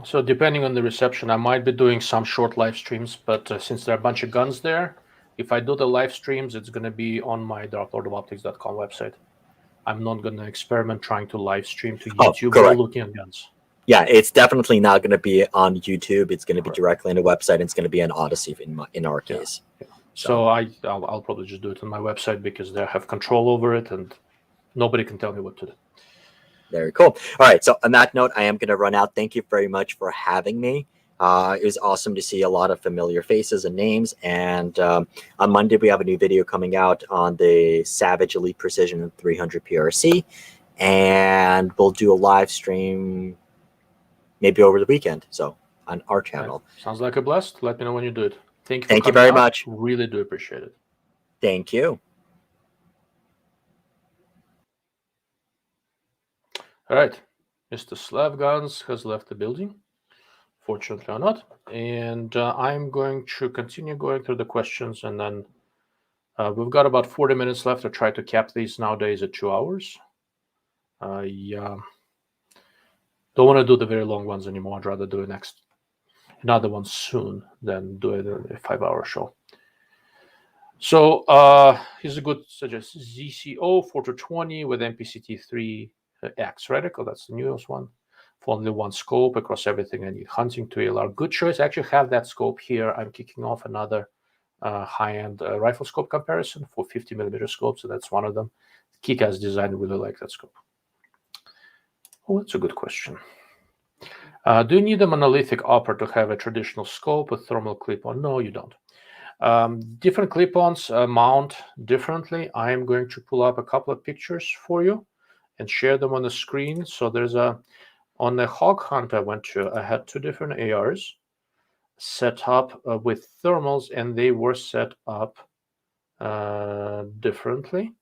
So depending on the reception, I might be doing some short live streams, but since there are a bunch of guns there, if I do the live streams, it's going to be on my darklordofoptics.com website. I'm not going to experiment trying to live stream to YouTube while looking at guns. Yeah, it's definitely not going to be on YouTube. It's going to be directly on the website. And it's going to be on Odyssey in our case. Yeah. So I'll probably just do it on my website, because they have control over it and nobody can tell me what to do. Very cool. All right. So on that note, I am going to run out. Thank you very much for having me. It was awesome to see a lot of familiar faces and names. And on Monday, we have a new video coming out on the Savage Elite Precision 300 PRC. And we'll do a live stream maybe over the weekend. So on our channel. Sounds like a blast. Let me know when you do it. Thank you for Thank you coming very out. much. Really do appreciate it. Thank you. All right. Mr. Slavgans has left the building, fortunately or not. And I'm going to continue going through the questions, and then we've got about 40 minutes left to try to cap these nowadays at 2 hours. I don't want to do the very long ones anymore. I'd rather do another one soon than do it a 5-hour show. So here's a good suggestion: ZCO 420 with MPCT3X reticle. That's the newest one. For only one scope across everything I need. Hunting to ALR. Good choice. I actually have that scope here. I'm kicking off another high-end rifle scope comparison for 50mm scopes, so that's one of them. Kick-ass design. Really like that scope. Oh, that's a good question. Do you need a monolithic upper to have a traditional scope with thermal clip-on? No, you don't. Different clip-ons mount differently. I am going to pull up a couple of pictures for you and share them on the screen. So there's on the hog hunt I went to, I had 2 different ARs set up with thermals, and they were set up differently.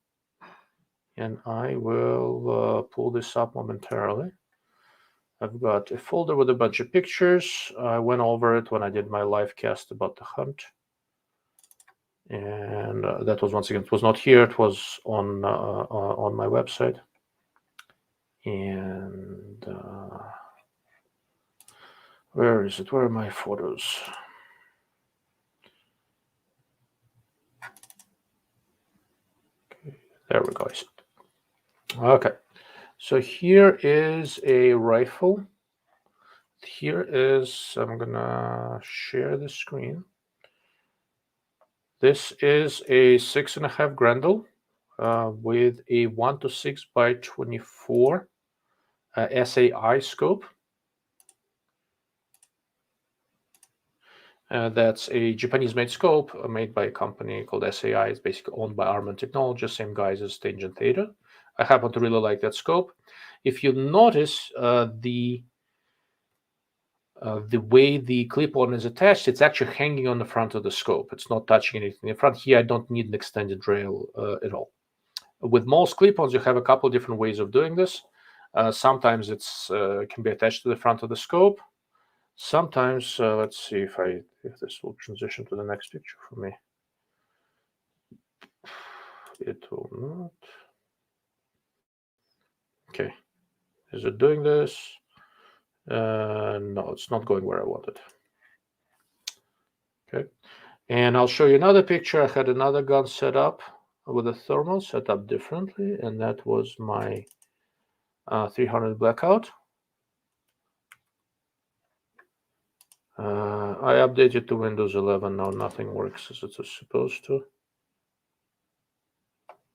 And I will pull this up momentarily. I've got a folder with a bunch of pictures. I went over it when I did my live cast about the hunt. And that was, once again, it was not here. It was on my website. And where is it? Where are my photos? Okay, there we go. Okay, so here is a rifle. Here is, I'm gonna share the screen. This is a 6.5 Grendel with a 1:6 by 24 SAI scope. That's a Japanese-made scope made by a company called SAI. It's basically owned by Airman Technologies, same guys as Tangent Theta. I happen to really like that scope. If you notice the way the clip-on is attached, it's actually hanging on the front of the scope. It's not touching anything in front. Here, I don't need an extended rail at all. With most clip-ons, you have a couple different ways of doing this. Sometimes it's can be attached to the front of the scope. Sometimes, let's see if this will transition to the next picture for me. It will not. Okay, is it doing this? No, it's not going where I want it. Okay, and I'll show you another picture. I had another gun set up with a thermal set up differently, and that was my 300 Blackout. I updated to Windows 11. Now nothing works as it's supposed to.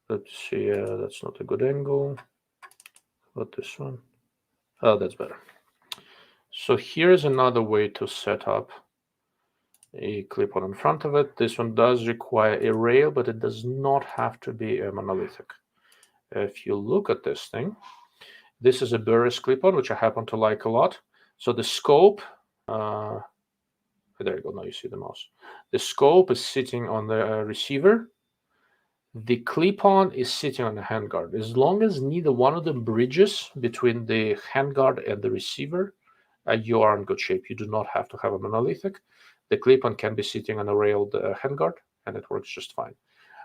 Let's see. That's not a good angle. What this one? Oh, that's better. So here's another way to set up a clip-on in front of it. This one does require a rail, but it does not have to be a monolithic. If you look at this thing, this is a Burris clip-on, which I happen to like a lot. So the scope, there you go, now you see the mouse. The scope is sitting on the receiver. The clip-on is sitting on the handguard. As long as neither one of them bridges between the handguard and the receiver, you are in good shape. You do not have to have a monolithic. The clip-on can be sitting on a railed handguard, and it works just fine.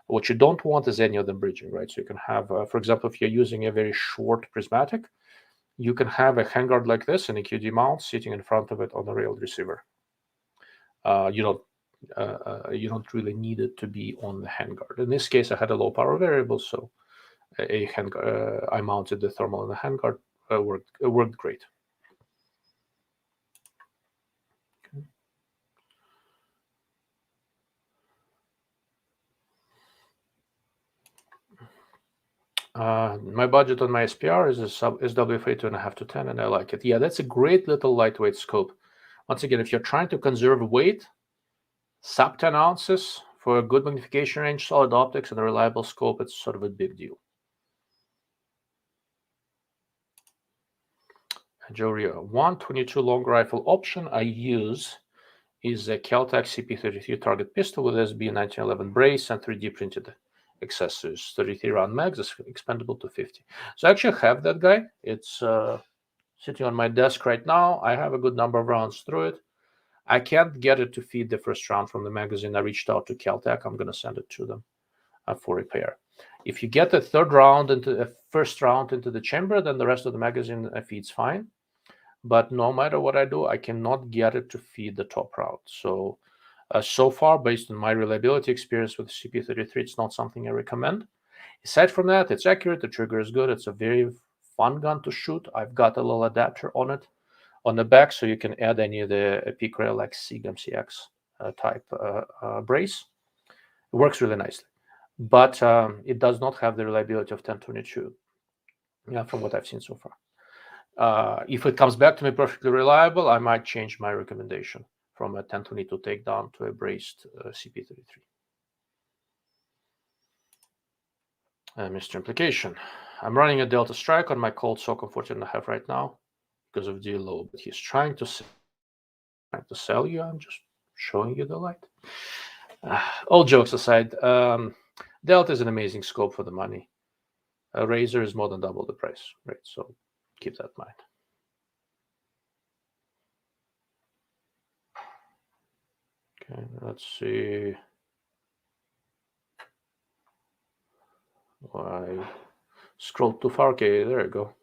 What you don't want is any of them bridging, right? So you can have, for example, if you're using a very short prismatic, you can have a handguard like this and a QD mount sitting in front of it on the railed receiver. You don't really need it to be on the handguard. In this case, I had a low power variable, so I mounted the thermal on the handguard. It worked great. My budget on my SPR is a SWFA 2.5 to 10, and I like it. Yeah, that's a great little lightweight scope. Once again, if you're trying to conserve weight, sub 10 ounces for a good magnification range, solid optics, and a reliable scope, it's sort of a big deal. Joe Rio, 122 long rifle option I use is a Kel-Tec CP33 target pistol with SB 1911 brace and 3D printed accessories. 33 round mags is expandable to 50. So I actually have that guy. It's sitting on my desk right now. I have a good number of rounds through it. I can't get it to feed the first round from the magazine. I reached out to Kel-Tec. I'm going to send it to them for repair. If you get the first round into the chamber, then the rest of the magazine feeds fine. But no matter what I do, I cannot get it to feed the top round. So, so far, based on my reliability experience with CP33, it's not something I recommend. Aside from that, it's accurate. The trigger is good. It's a very fun gun to shoot. I've got a little adapter on it, on the back, so you can add any of the peak rail like SIG MCX type brace. It works really nicely, but it does not have the reliability of 1022. Yeah, from what I've seen so far. If it comes back to me perfectly reliable, I might change my recommendation from a 1022 takedown to a braced CP33. Mr. Implication. I'm running a Delta Strike on my Colt Socom 14.5 right now because of DLO, but he's trying to sell you. I'm just showing you the light. All jokes aside, Delta is an amazing scope for the money. A Razor is more than double the price, right? So keep that in mind. Okay, let's see. I scrolled too far. Okay, there you go.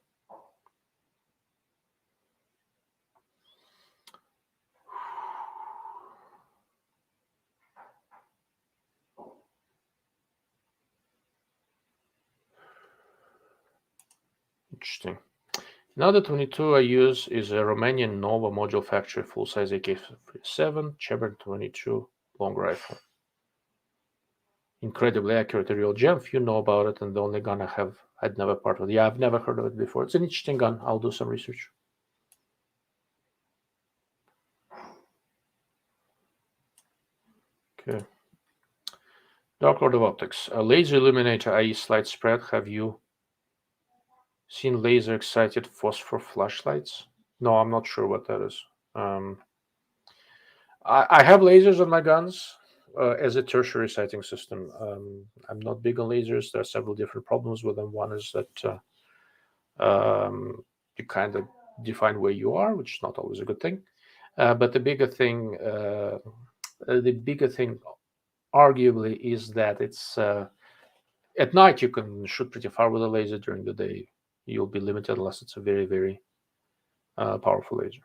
Interesting. Another 22 I use is a Romanian Nova Module Factory full-size AK-47 Chamber 22 long rifle. Incredibly accurate, a real gem. If you know about it, and the only gun I'd never part of. Yeah, I've never heard of it before. It's an interesting gun. I'll do some research. Okay. Dark Lord of Optics. A laser illuminator, i.e. slide spread. Have you seen laser excited phosphor flashlights? No, I'm not sure what that is. I have lasers on my guns as a tertiary sighting system. I'm not big on lasers. There are several different problems with them. One is that you kind of define where you are, which is not always a good thing. But the bigger thing arguably is that it's at night you can shoot pretty far with a laser. During the day you'll be limited unless it's a very, very powerful laser.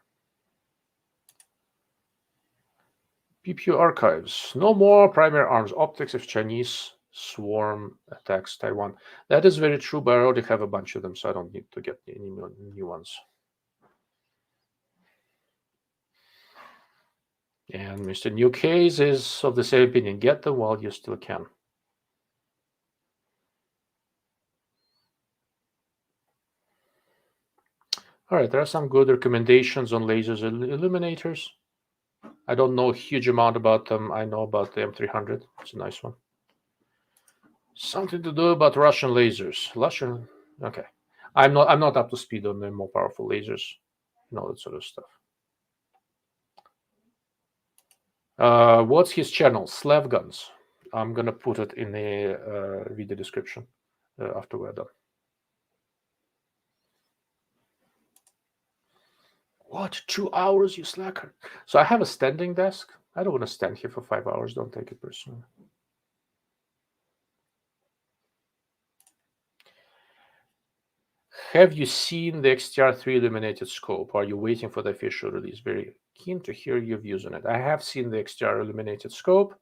PPU archives. No more primary arms optics if Chinese swarm attacks Taiwan. That is very true, but I already have a bunch of them, so I don't need to get any new ones. And Mr. New Case is of the same opinion. Get them while you still can. All right, there are some good recommendations on lasers and illuminators. I don't know a huge amount about them. I know about the M300. It's a nice one. Something to do about Russian lasers. Okay. I'm not up to speed on the more powerful lasers and all that sort of stuff. What's his channel? Slav Guns. I'm gonna put it in the video description after we're done. What? 2 hours, you slacker? So I have a standing desk. I don't want to stand here for 5 hours. Don't take it personally. Have you seen the XTR3 illuminated scope? Are you waiting for the official release? Very keen to hear your views on it. I have seen the XTR illuminated scope.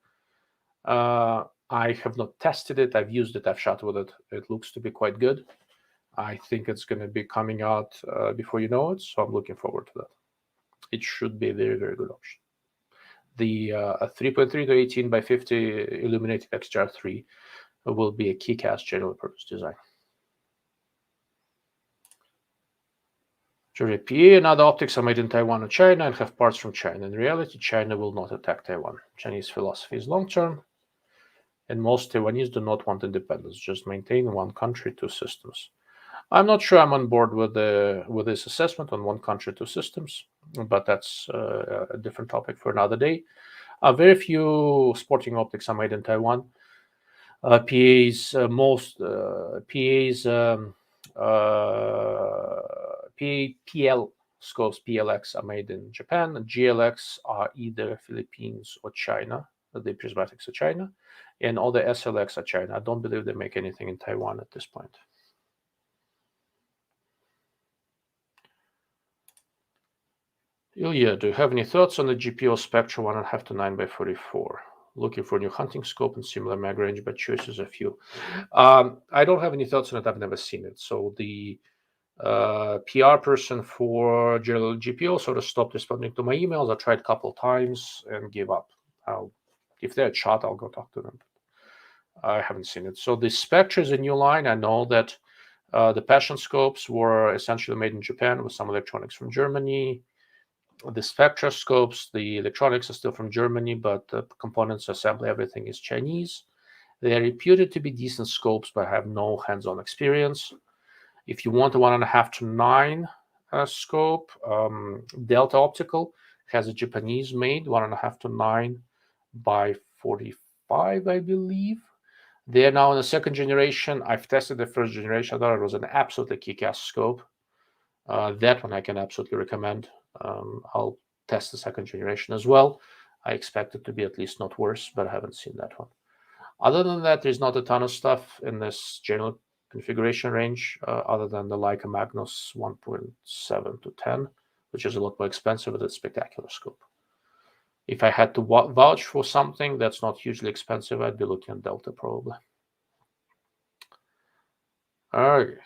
I have not tested it. I've used it. I've shot with it. It looks to be quite good. I think it's going to be coming out before you know it, so I'm looking forward to that. It should be a very, very good option. The 3.3 to 18 by 50 illuminated XTR3 will be a kick-ass general purpose design. PA and other optics are made in Taiwan and China and have parts from China. In reality, China will not attack Taiwan. Chinese philosophy is long-term, and most Taiwanese do not want independence. Just maintain one country, two systems. I'm not sure I'm on board with this assessment on one country, two systems. but that's a different topic for another day. Very few sporting optics are made in Taiwan. PAs, most PAs, PL scopes, PLX are made in Japan, and GLX are either Philippines or China. The prismatics are China, and all the SLX are China. I don't believe they make anything in Taiwan at this point. Ilya, do you have any thoughts on the GPO Spectra 1.5 to 9 by 44? Looking for a new hunting scope and similar mag range, but choices are few. I don't have any thoughts on it. I've never seen it. So the PR person for GPO sort of stopped responding to my emails. I tried a couple of times and gave up. If they're a chat, I'll go talk to them. I haven't seen it. So the Spectra is a new line. I know that the Passion scopes were essentially made in Japan with some electronics from Germany. The Spectra scopes, the electronics are still from Germany, but the components, assembly, everything is Chinese. They are reputed to be decent scopes, but have no hands-on experience. If you want a 1.5 to 9 scope, Delta Optical has a Japanese-made 1.5 to 9 by 45, I believe. They are now in the second generation. I've tested the first generation. I thought it was an absolutely kick-ass scope. That one I can absolutely recommend. I'll test the second generation as well. I expect it to be at least not worse, but I haven't seen that one. Other than that, there's not a ton of stuff in this general configuration range, other than the Leica Magnus 1.7 to 10, which is a lot more expensive, but it's a spectacular scope. If I had to vouch for something that's not hugely expensive, I'd be looking at Delta probably. All right.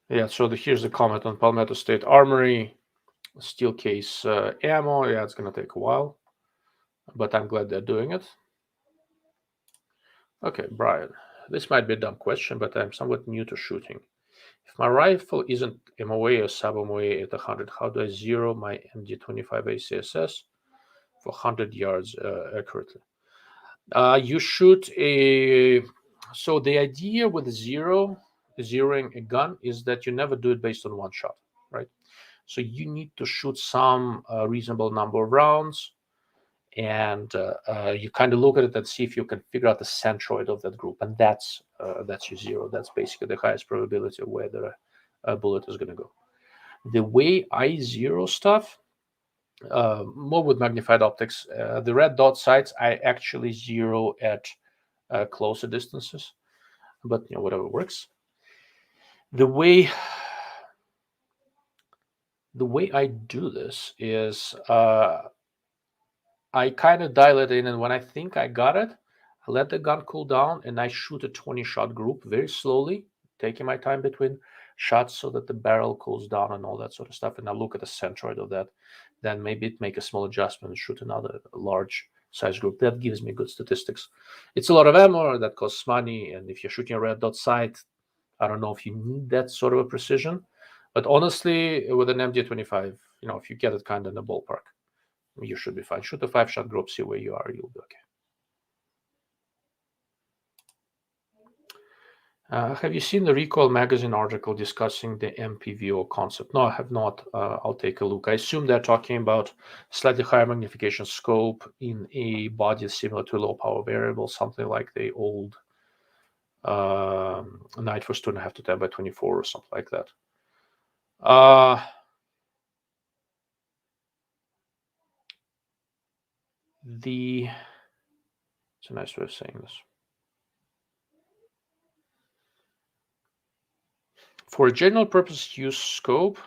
Yeah, so here's the comment on Palmetto State Armory. Steel case ammo. Yeah, it's going to take a while, but I'm glad they're doing it. Okay, Brian, this might be a dumb question, but I'm somewhat new to shooting. If my rifle isn't MOA or sub-MOA at 100, how do I zero my MD25 ACSS for 100 yards accurately? You shoot a... So the idea with zeroing a gun is that you never do it based on one shot, right? So you need to shoot some reasonable number of rounds, and you kind of look at it and see if you can figure out the centroid of that group, and that's your zero. That's basically the highest probability of where the bullet is going to go. The way I zero stuff, more with magnified optics, the red dot sights, I actually zero at closer distances, but whatever works. The way I do this is I kind of dial it in, and when I think I got it, I let the gun cool down, and I shoot a 20-shot group very slowly, taking my time between shots so that the barrel cools down and all that sort of stuff. And I look at the centroid of that. Then maybe make a small adjustment and shoot another large size group. That gives me good statistics. It's a lot of ammo that costs money, and if you're shooting a red dot sight, I don't know if you need that sort of a precision. But honestly, with an MD25, if you get it kind of in the ballpark, you should be fine. Shoot a 5-shot group, see where you are, you'll be okay. Have you seen the Recoil magazine article discussing the MPVO concept? No, I have not. I'll take a look. I assume they're talking about slightly higher magnification scope in a body similar to a low power variable, something like the old Night Force 2.5 to 10 by 24 or something like that. It's a nice way of saying this. For a general purpose use scope,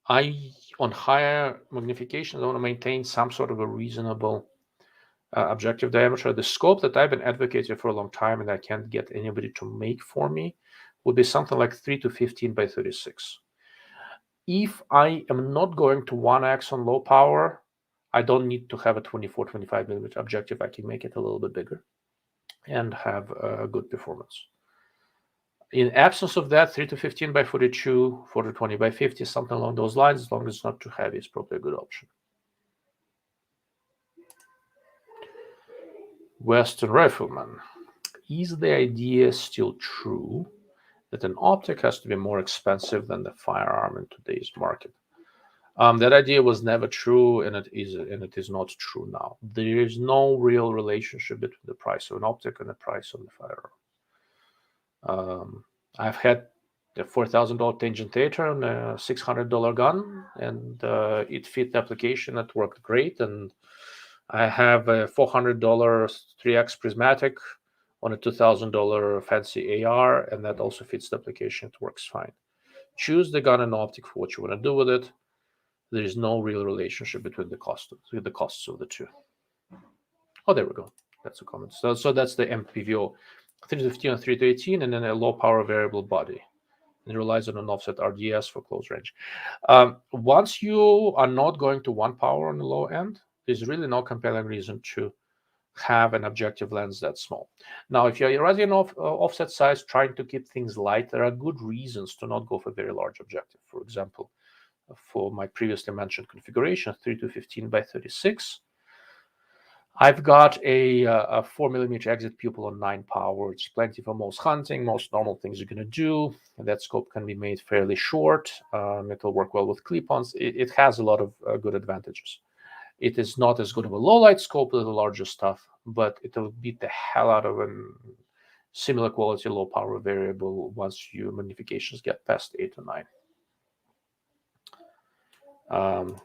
on higher magnification, I want to maintain some sort of a reasonable objective diameter. The scope that I've been advocating for a long time and I can't get anybody to make for me would be something like 3 to 15 by 36. If I am not going to 1x on low power, I don't need to have a 24, 25 millimeter objective. I can make it a little bit bigger and have a good performance. In absence of that, 3 to 15 by 42, 4 to 20 by 50, something along those lines, as long as it's not too heavy, is probably a good option. Western Rifleman. Is the idea still true that an optic has to be more expensive than the firearm in today's market. That idea was never true, and it is not true now. There is no real relationship between the price of an optic and the price of the firearm. I've had the $4,000 Tangent Theater and a $600 gun, and it fit the application. It worked great. And I have a $400 3x prismatic on a $2,000 fancy AR, and that also fits the application. It works fine. Choose the gun and optic for what you want to do with it. There is no real relationship between the costs of the two. Oh, there we go. That's a comment. So that's the MPVO 315 and 318, and then a low power variable body. It relies on an offset RDS for close range. Once you are not going to 1 power on the low end, there's really no compelling reason to have an objective lens that small. Now, if you're already an offset size trying to keep things light, there are good reasons to not go for very large objective. For example, for my previously mentioned configuration, 3215 by 36, I've got a 4mm exit pupil on 9 power. It's plenty for most hunting, most normal things you're going to do. And that scope can be made fairly short. It'll work well with clip-ons. It has a lot of good advantages. It is not as good of a low-light scope as the larger stuff, but it'll beat the hell out of a similar quality low-power variable once your magnifications get past 8 or 9.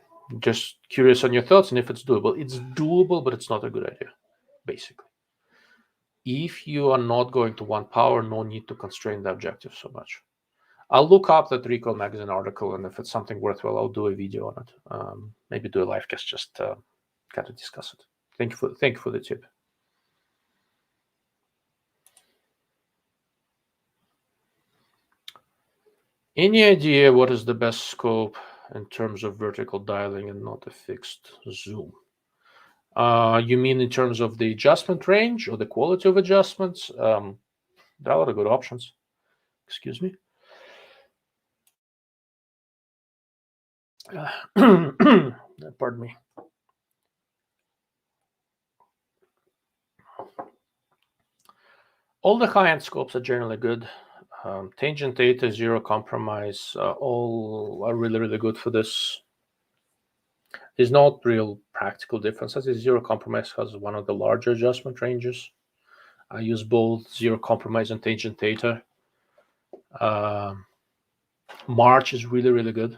Just curious on your thoughts and if it's doable. It's doable, but it's not a good idea, basically. If you are not going to 1 power, no need to constrain the objective so much. I'll look up that Recoil Magazine article, and if it's something worthwhile, I'll do a video on it. Maybe do a live cast, just kind of discuss it. Thank you for the tip. Any idea what is the best scope in terms of vertical dialing and not a fixed zoom? You mean in terms of the adjustment range or the quality of adjustments? There are a lot of good options. Excuse me. Pardon me. All the high-end scopes are generally good. Tangent Data, Zero Compromise, all are really, really good for this. There's not real practical differences. Zero Compromise has one of the larger adjustment ranges. I use both Zero Compromise and Tangent Data. March is really, really good.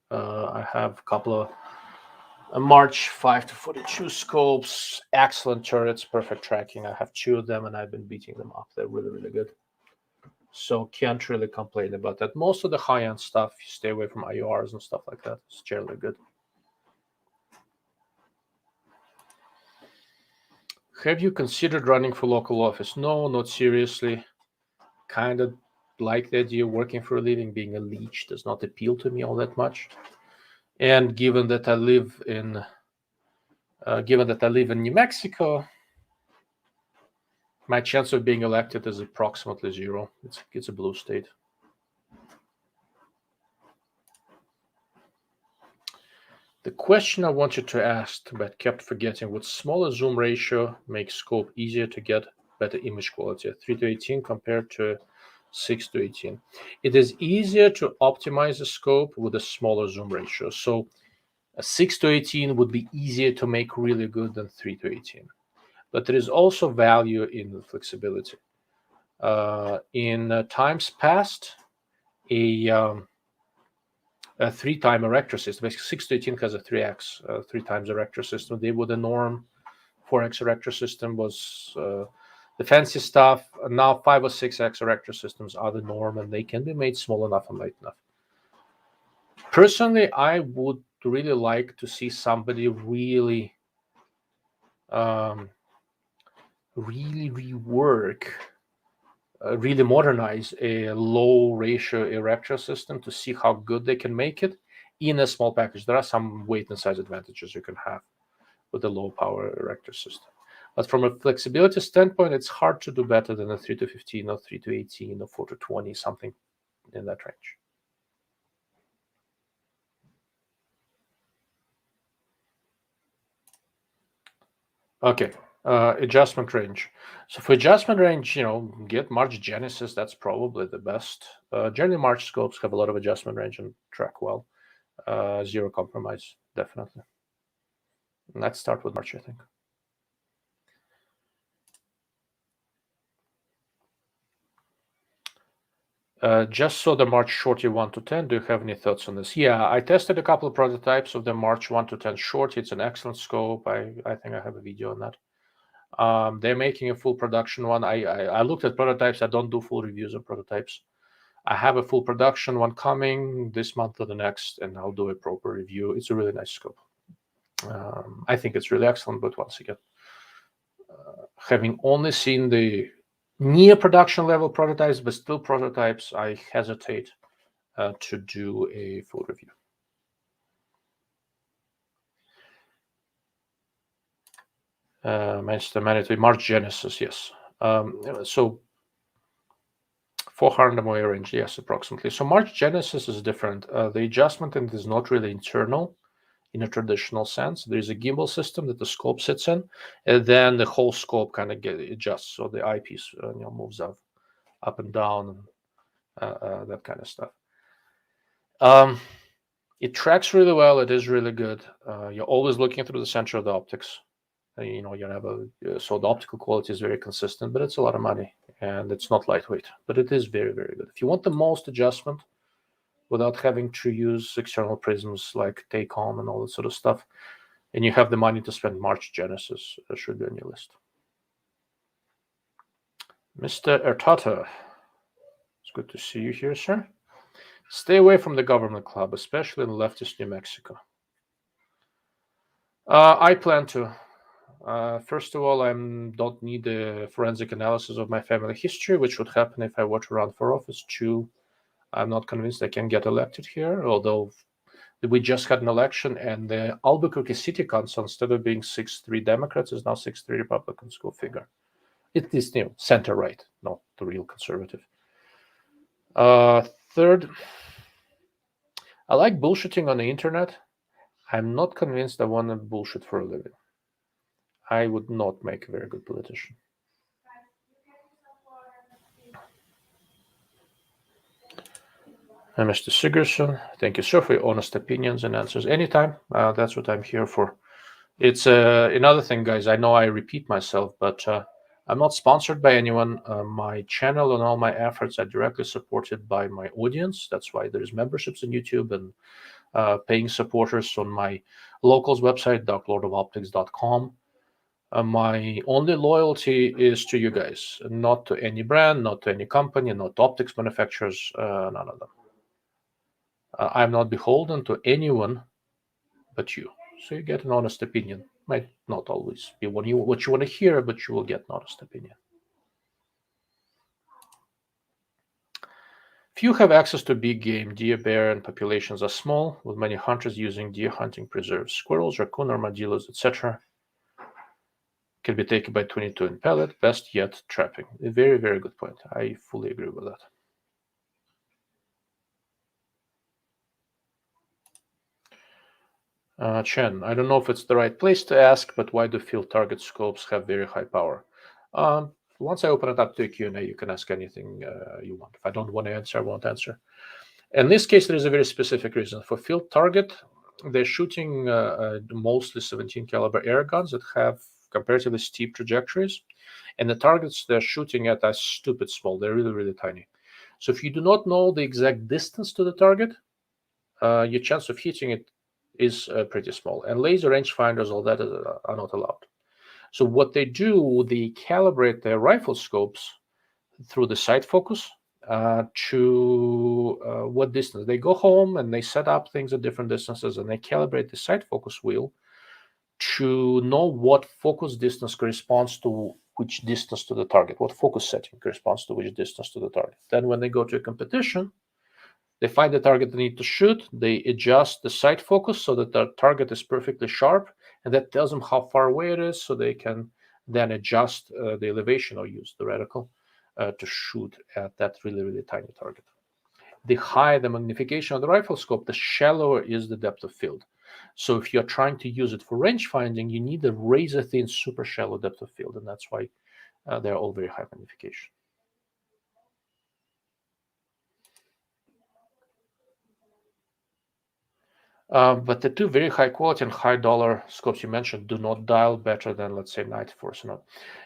I have a couple of March 5 to 42 scopes, excellent turrets, perfect tracking. I have 2 of them, and I've been beating them up. They're really, really good. So can't really complain about that. Most of the high-end stuff, you stay away from IORs and stuff like that. It's generally good. Have you considered running for local office? No, not seriously. Kind of like the idea of working for a living. Being a leech does not appeal to me all that much. And given that I live in New Mexico, my chance of being elected is approximately 0. It's a blue state. The question I wanted to ask, but kept forgetting: would smaller zoom ratio make scope easier to get better image quality at 3:18 compared to 6:18? It is easier to optimize the scope with a smaller zoom ratio. So a 6:18 would be easier to make really good than 3:18. But there is also value in the flexibility. In times past, a 3-time erector system, basically 6:18 has a 3x, 3 times erector system. They were the norm. 4x erector system was the fancy stuff. Now 5 or 6x erector systems are the norm, and they can be made small enough and light enough. Personally, I would really like to see somebody really rework, really modernize a low ratio erector system to see how good they can make it in a small package. There are some weight and size advantages you can have with a low power erector system. But from a flexibility standpoint, it's hard to do better than a 3:15 or 3:18 or 4:20, something in that range. Okay, Adjustment range. So for adjustment range, get March Genesis. That's probably the best. Generally, March scopes have a lot of adjustment range and track well. Zero compromise, definitely. Let's start with March, I think. Just saw the March Shorty 1 to 10. Do you have any thoughts on this? Yeah, I tested a couple of prototypes of the March 1 to 10 Shorty. It's an excellent scope. I think I have a video on that. They're making a full production one. I looked at prototypes. I don't do full reviews of prototypes. I have a full production one coming this month or the next, and I'll do a proper review. It's a really nice scope. I think it's really excellent, but once again, having only seen the near production level prototypes, but still prototypes, I hesitate to do a full review. Manchester Manitoba, March Genesis, yes. So 400 MOA range, yes, approximately. So March Genesis is different. The adjustment in it is not really internal in a traditional sense. There's a gimbal system that the scope sits in, and then the whole scope kind of adjusts. So the eyepiece moves up and down, and that kind of stuff. It tracks really well. It is really good. You're always looking through the center of the optics. You have so the optical quality is very consistent, but it's a lot of money and it's not lightweight, but it is very, very good. If you want the most adjustment without having to use external prisms like Take-Home and all that sort of stuff, and you have the money to spend, March Genesis should be on your list. Mr. Ertata, it's good to see you here, sir. Stay away from the government club, especially in leftist New Mexico. I plan to. First of all, I don't need a forensic analysis of my family history, which would happen if I were to run for office. 2, I'm not convinced I can get elected here, although we just had an election and the Albuquerque City Council, instead of being 6-3 Democrats, is now 6-3 Republicans. Go figure. It is center-right, not the real conservative. Third, I like bullshitting on the internet. I'm not convinced I want to bullshit for a living. I would not make a very good politician. Mr. Sigurdsson, thank you, sir, for your honest opinions and answers. Anytime. That's what I'm here for. It's another thing, guys. I know I repeat myself, but I'm not sponsored by anyone. My channel and all my efforts are directly supported by my audience. That's why there's memberships on YouTube and paying supporters on my locals website, darklordofoptics.com. My only loyalty is to you guys, not to any brand, not to any company, not to optics manufacturers, none of them. I'm not beholden to anyone but you. So you get an honest opinion. Might not always be what you want to hear, but you will get an honest opinion. Few have access to big game. Deer, bear, and populations are small, with many hunters using deer hunting preserves. Squirrels, raccoon, armadillos, etc. can be taken by 22 in pellet. Best yet, trapping. A very, very good point. I fully agree with that. Chen, I don't know if it's the right place to ask, but why do field target scopes have very high power? Once I open it up to a Q&A, you can ask anything you want. If I don't want to answer, I won't answer. In this case, there is a very specific reason. For field target, they're shooting mostly 17 caliber air guns that have comparatively steep trajectories, and the targets they're shooting at are stupid small. They're really, really tiny. So if you do not know the exact distance to the target, your chance of hitting it is pretty small. And laser rangefinders, all that are not allowed. So what they do, they calibrate their rifle scopes through the sight focus to what distance. They go home and they set up things at different distances, and they calibrate the sight focus wheel to know what focus distance corresponds to which distance to the target, what focus setting corresponds to which distance to the target. Then when they go to a competition, they find the target they need to shoot, they adjust the sight focus so that the target is perfectly sharp, and that tells them how far away it is, so they can then adjust the elevation or use the reticle to shoot at that really, really tiny target. The higher the magnification of the rifle scope, the shallower is the depth of field. So if you're trying to use it for range finding, you need a razor thin, super shallow depth of field, and that's why they're all very high magnification. But the two very high quality and high dollar scopes you mentioned do not dial better than, let's say, 94. So no.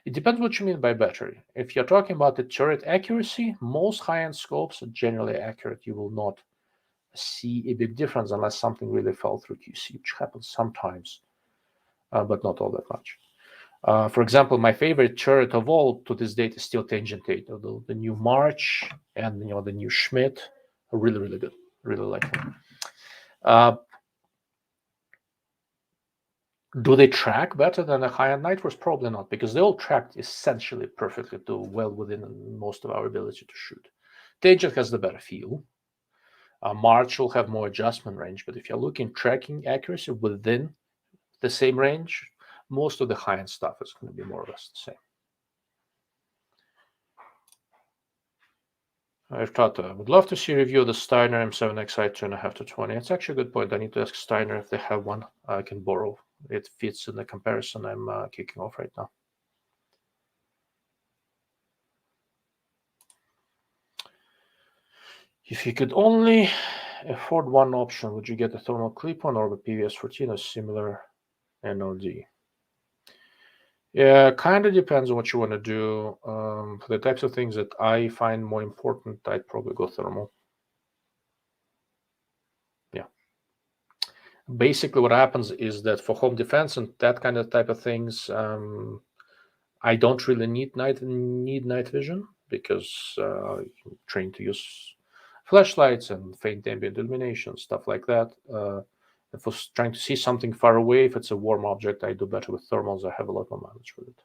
It depends what you mean by better. If you're talking about the turret accuracy, most high-end scopes are generally accurate. You will not see a big difference unless something really fell through QC, which happens sometimes, but not all that much. For example, my favorite turret of all to this date is still Tangent 8. The new March and the new Schmidt are really, really good. Really like them. Do they track better than a high-end Night Force? Probably not, because they all tracked essentially perfectly to well within most of our ability to shoot. Tangent has the better feel. March will have more adjustment range, but if you're looking tracking accuracy within the same range, most of the high-end stuff is going to be more or less the same. I've thought I would love to see a review of the Steiner M7XI 2.5 to 20. It's actually a good point. I need to ask Steiner if they have one I can borrow. It fits in the comparison I'm kicking off right now. If you could only afford one option, would you get a thermal clip-on or the PVS-14 or similar NOD? Yeah, kind of depends on what you want to do. For the types of things that I find more important, I'd probably go thermal. Yeah. Basically, what happens is that for home defense and that kind of type of things, I don't really need night vision because I'm trained to use flashlights and faint ambient illumination, stuff like that. If I was trying to see something far away, if it's a warm object, I do better with thermals. I have a lot more mileage with it.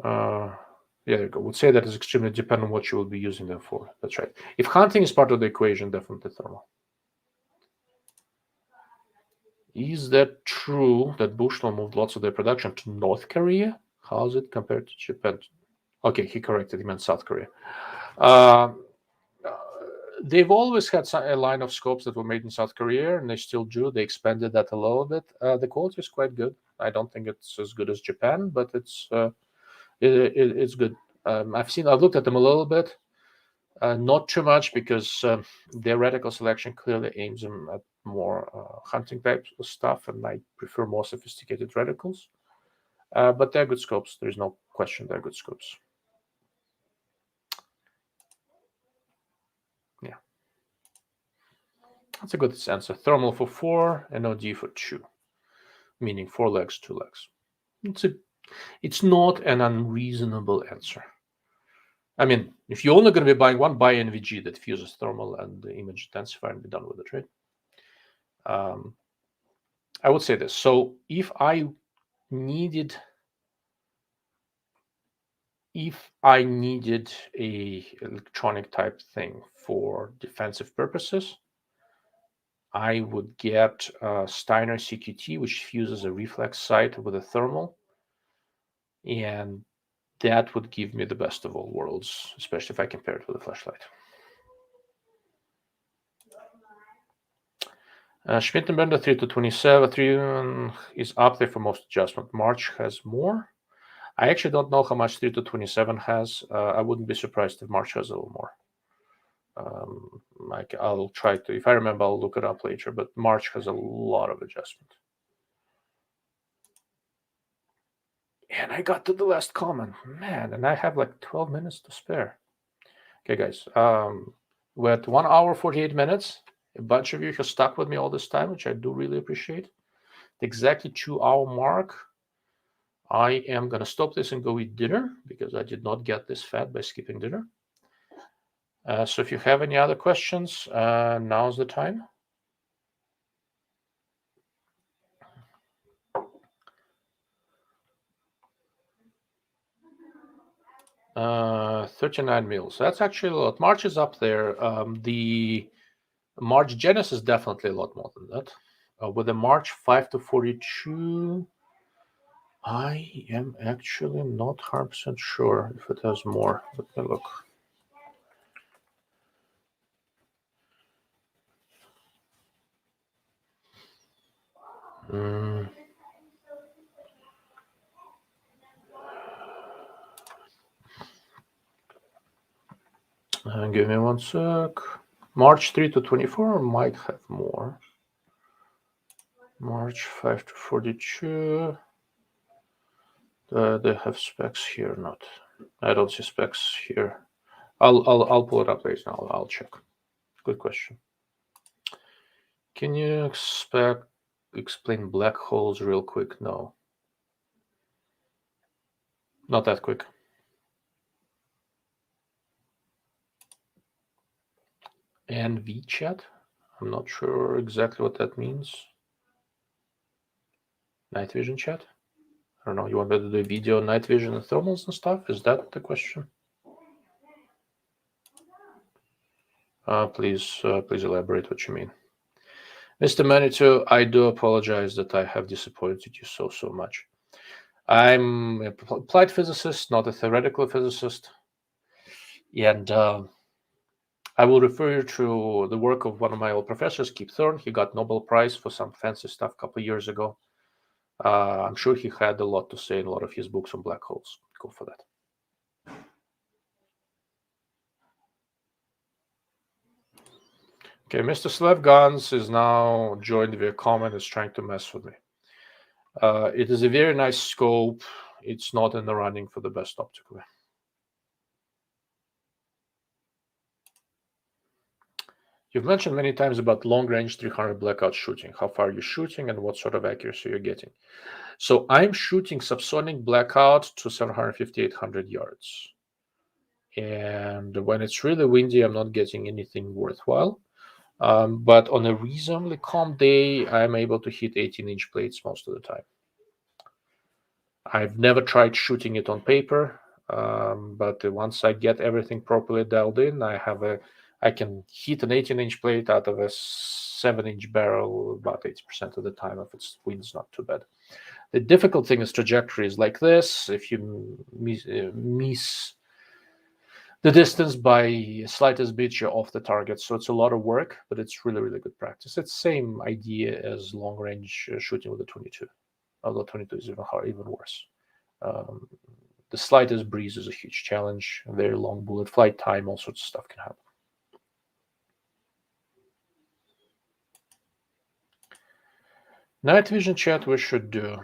Yeah, there you go. Would say that is extremely dependent on what you will be using them for. That's right. If hunting is part of the equation, definitely thermal. Is that true that Bushnell moved lots of their production to North Korea? How is it compared to Japan? Okay, he corrected. He meant South Korea. They've always had a line of scopes that were made in South Korea, and they still do. They expanded that a little bit. The quality is quite good. I don't think it's as good as Japan, but it's good. I've looked at them a little bit, not too much because their reticle selection clearly aims them at more hunting type of stuff, and I prefer more sophisticated reticles. But they're good scopes. There's no question they're good scopes. Yeah. That's a good answer. Thermal for 4 and NOD for 2, meaning 4 legs, 2 legs. It's not an unreasonable answer. I mean, if you're only going to be buying one, buy NVG that fuses thermal and the image intensifier and be done with it, right? I would say this. So if I needed a electronic type thing for defensive purposes, I would get Steiner CQT, which fuses a reflex sight with a thermal, and that would give me the best of all worlds, especially if I compare it with a flashlight. Schmidt and Bender 3 to 27. 3 is up there for most adjustment. March has more. I actually don't know how much 3 to 27 has. I wouldn't be surprised if March has a little more. I'll try to, if I remember, I'll look it up later, but March has a lot of adjustment. And I got to the last comment, man, and I have like 12 minutes to spare. Okay, guys, we're at 1 hour, 48 minutes. A bunch of you have stuck with me all this time, which I do really appreciate. The exactly 2-hour mark, I am going to stop this and go eat dinner because I did not get this fat by skipping dinner. So if you have any other questions, now's the time. Uh, 39 mils. That's actually a lot. March is up there. The March Genesis is definitely a lot more than that. With the March 5 to 42, I am actually not 100% sure if it has more. Let me look. Give me one sec. March 3 to 24 might have more. March 5 to 42. They have specs here, not. I don't see specs here. I'll pull it up later. I'll check. Good question. Can you explain black holes real quick? No. Not that quick. NV chat? I'm not sure exactly what that means. Night vision chat? I don't know. You want me to do video, night vision, and thermals and stuff? Is that the question? Please elaborate what you mean. Mr. Manitou, I do apologize that I have disappointed you so much. I'm an applied physicist, not a theoretical physicist. And I will refer you to the work of one of my old professors, Kip Thorne. He got Nobel Prize for some fancy stuff a couple of years ago. I'm sure he had a lot to say in a lot of his books on black holes. Go for that. Okay, Mr. Slev Gans is now joined via comment, is trying to mess with me. It is a very nice scope. It's not in the running for the best optically. You've mentioned many times about long-range 300 blackout shooting. How far are you shooting and what sort of accuracy you're getting? So I'm shooting subsonic blackout to 750, 800 yards. And when it's really windy, I'm not getting anything worthwhile. But on a reasonably calm day, I'm able to hit 18-inch plates most of the time. I've never tried shooting it on paper, but once I get everything properly dialed in, I can hit an 18-inch plate out of a 7-inch barrel about 80% of the time if its wind's not too bad. The difficult thing is trajectories like this. If you miss the distance by slightest bit, you're off the target. So it's a lot of work, but it's really, really good practice. It's the same idea as long-range shooting with a 22, although 22 is even worse. The slightest breeze is a huge challenge. Very long bullet flight time, all sorts of stuff can happen. Night vision chat we should do.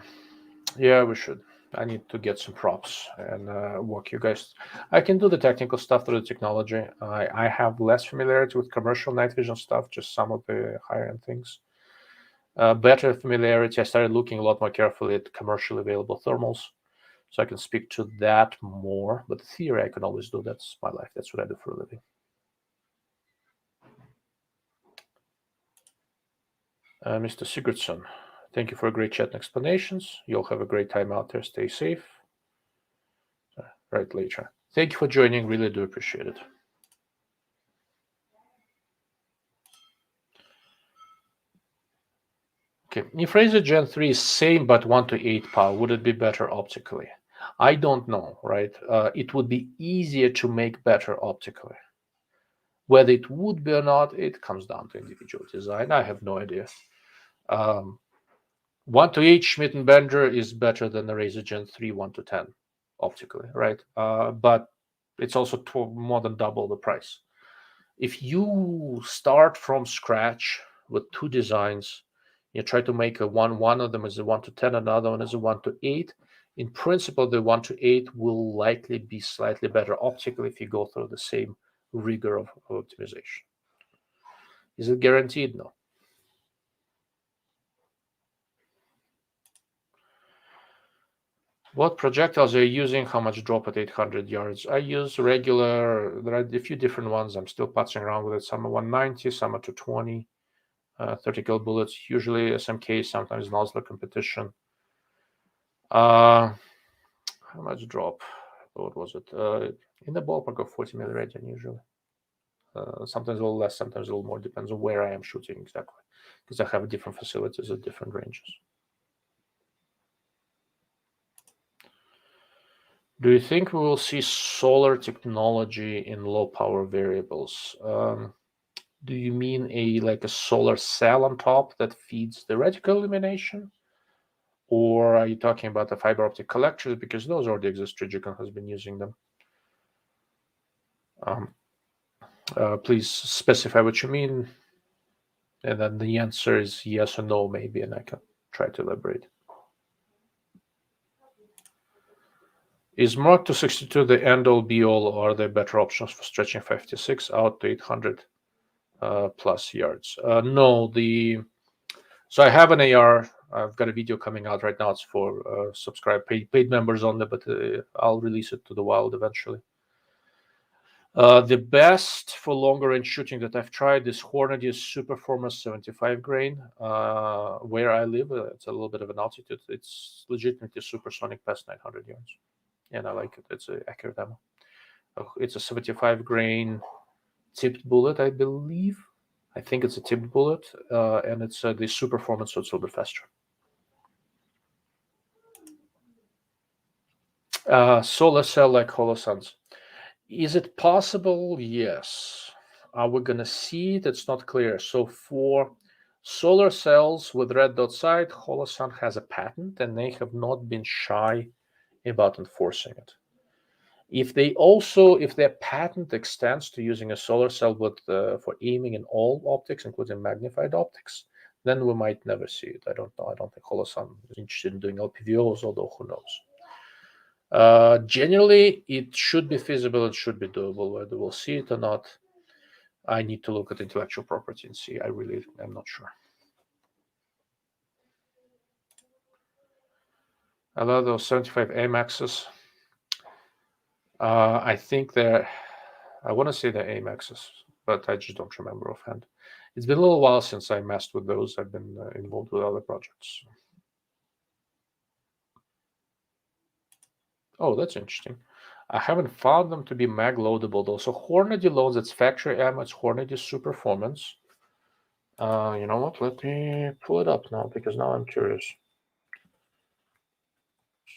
Yeah, we should. I need to get some props and walk you guys. I can do the technical stuff through the technology. I have less familiarity with commercial night vision stuff, just some of the higher end things. Better familiarity, I started looking a lot more carefully at commercially available thermals, so I can speak to that more. But the theory I can always do. That's my life. That's what I do for a living. Mr. Sigurdsson, thank you for a great chat and explanations. You'll have a great time out there. Stay safe. Right later. Thank you for joining. Really do appreciate it. Okay, if Razor Gen 3 is same but 1 to 8 power, would it be better optically? I don't know, right? It would be easier to make better optically. Whether it would be or not, it comes down to individual design. I have no idea. 1 to 8 Schmidt and Bender is better than the Razor Gen 3 1 to 10 optically, right? But it's also more than double the price. If you start from scratch with two designs, you try to make one of them is a 1 to 10, another one is a 1 to 8. In principle, the 1 to 8 will likely be slightly better optically if you go through the same rigor of optimization. Is it guaranteed? No. What projectiles are you using? How much drop at 800 yards? I use regular. There are a few different ones. I'm still putzing around with it. Some are 190, some are 220. 30 cal bullets, usually SMK, sometimes Nosler competition. How much drop? What was it? In the ballpark of 40 milliradian usually. Sometimes a little less, sometimes a little more. Depends on where I am shooting exactly, because I have different facilities at different ranges. Do you think we will see solar technology in low power variables? Do you mean like a solar cell on top that feeds the reticle illumination? Or are you talking about the fiber optic collectors? Because those already exist. Trigicon has been using them. Please specify what you mean. And then the answer is yes or no, maybe, and I can try to elaborate. Is Mark 262 the end-all be-all, or are there better options for stretching 56 out to 800 plus yards? No, so I have an AR. I've got a video coming out right now. It's for paid members only, but I'll release it to the wild eventually. The best for longer range shooting that I've tried is Hornady Superformance 75 grain. Where I live, it's a little bit of an altitude. It's legitimately supersonic past 900 yards, and I like it. It's an accurate ammo. It's a 75 grain tipped bullet, I believe. I think it's a tipped bullet, and it's the Superformance, so it's a little bit faster. Solar cell like Holosuns. Is it possible? Yes. Are we going to see it? It's not clear. So for solar cells with red dot side, Holosun has a patent, and they have not been shy about enforcing it. If their patent extends to using a solar cell for aiming in all optics, including magnified optics, then we might never see it. I don't know. I don't think Holosun is interested in doing LPVOs, although who knows. Generally, it should be feasible. It should be doable. Whether we'll see it or not, I need to look at intellectual property and see. I really am not sure. I love those 75 AMAXs. I think I want to say they're AMAXs, but I just don't remember offhand. It's been a little while since I messed with those. I've been involved with other projects. Oh, that's interesting. I haven't found them to be mag loadable though. So Hornady loads its factory ammo. It's Hornady Superformance. You know what? Let me pull it up now because now I'm curious.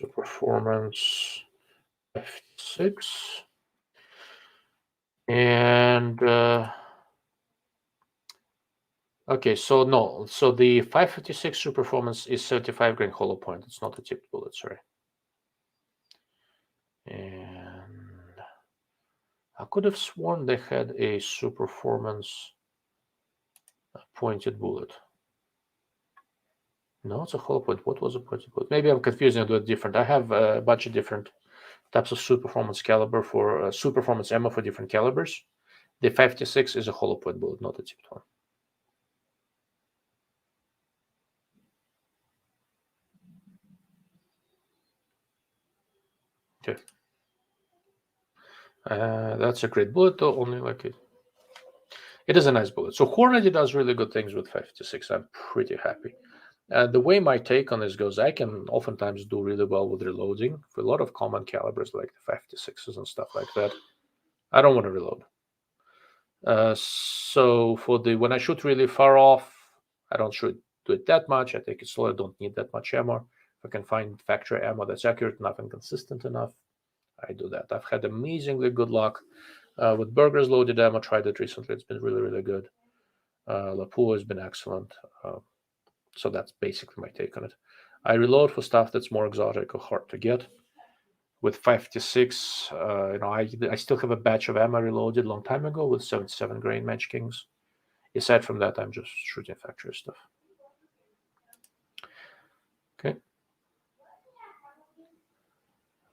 Superformance F6 and okay. So no. So the 556 Superformance is 75 grain hollow point. It's not a tipped bullet. Sorry. And I could have sworn they had a Superformance pointed bullet. No, it's a hollow point. What was a pointed bullet? Maybe I'm confusing it with different. I have a bunch of different types of Superformance caliber for Superformance ammo for different calibers. The 56 is a hollow point bullet, not a tipped one. Okay. That's a great bullet, though. Only like it. It is a nice bullet. So Hornady does really good things with 56. I'm pretty happy. The way my take on this goes, I can oftentimes do really well with reloading. For a lot of common calibers like the 56s and stuff like that, I don't want to reload. So when I shoot really far off, I don't do it that much. I take it slow. I don't need that much ammo. If I can find factory ammo that's accurate enough and consistent enough, I do that. I've had amazingly good luck with Burger's loaded ammo. Tried it recently. It's been really, really good. Lapua has been excellent. So that's basically my take on it. I reload for stuff that's more exotic or hard to get. With 56, I still have a batch of ammo reloaded a long time ago with 77 grain Match Kings. Aside from that, I'm just shooting factory stuff. Okay.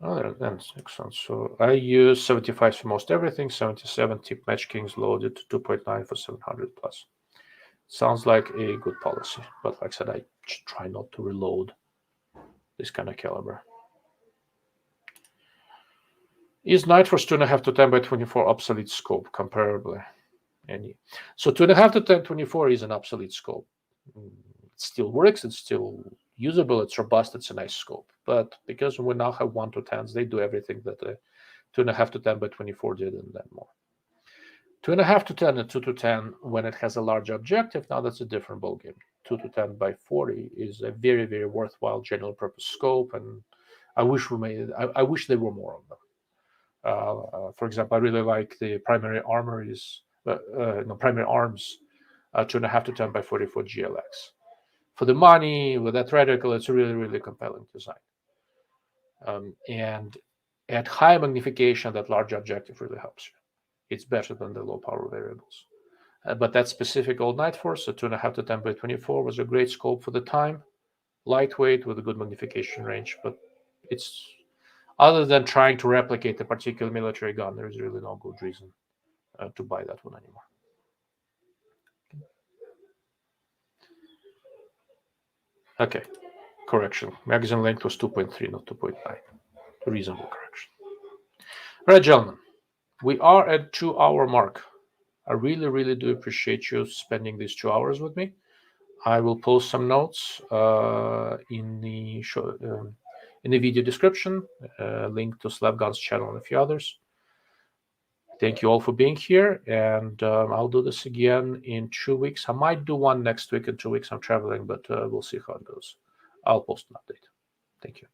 Oh, that's excellent. So I use 75 for most everything, 77 tip Match Kings loaded to 2.9 for 700 plus. Sounds like a good policy, but like I said, I try not to reload this kind of caliber. Is Night Force 2.5 to 10 by 24 obsolete scope comparably? So 2.5 to 10/24 is an obsolete scope. It still works. It's still usable. It's robust. It's a nice scope. But because we now have 1 to 10s, they do everything that 2.5 to 10 by 24 did and then more. 2.5 to 10 and 2 to 10 when it has a large objective. Now that's a different ballgame. 2 to 10 by 40 is a very, very worthwhile general purpose scope, and I wish I wish there were more of them. For example, I really like the primary arms 2.5 to 10 by 44 GLX. for the money, with that reticle, it's a really, really compelling design. And at high magnification, that large objective really helps you. It's better than the low power variables. But that specific old Night Force, so 2.5 to 10 by 24, was a great scope for the time, lightweight with a good magnification range. But it's, other than trying to replicate a particular military gun, there's really no good reason to buy that one anymore. Okay, correction. Magazine length was 2.3, not 2.9. Reasonable correction. All right, gentlemen, we are at 2-hour mark. I really, really do appreciate you spending these 2 hours with me. I will post some notes in the show, in the video description, link to Slavgun's channel and a few others. Thank you all for being here, and I'll do this again in 2 weeks. I might do one next week. In 2 weeks, I'm traveling, but we'll see how it goes. I'll post an update. Thank you.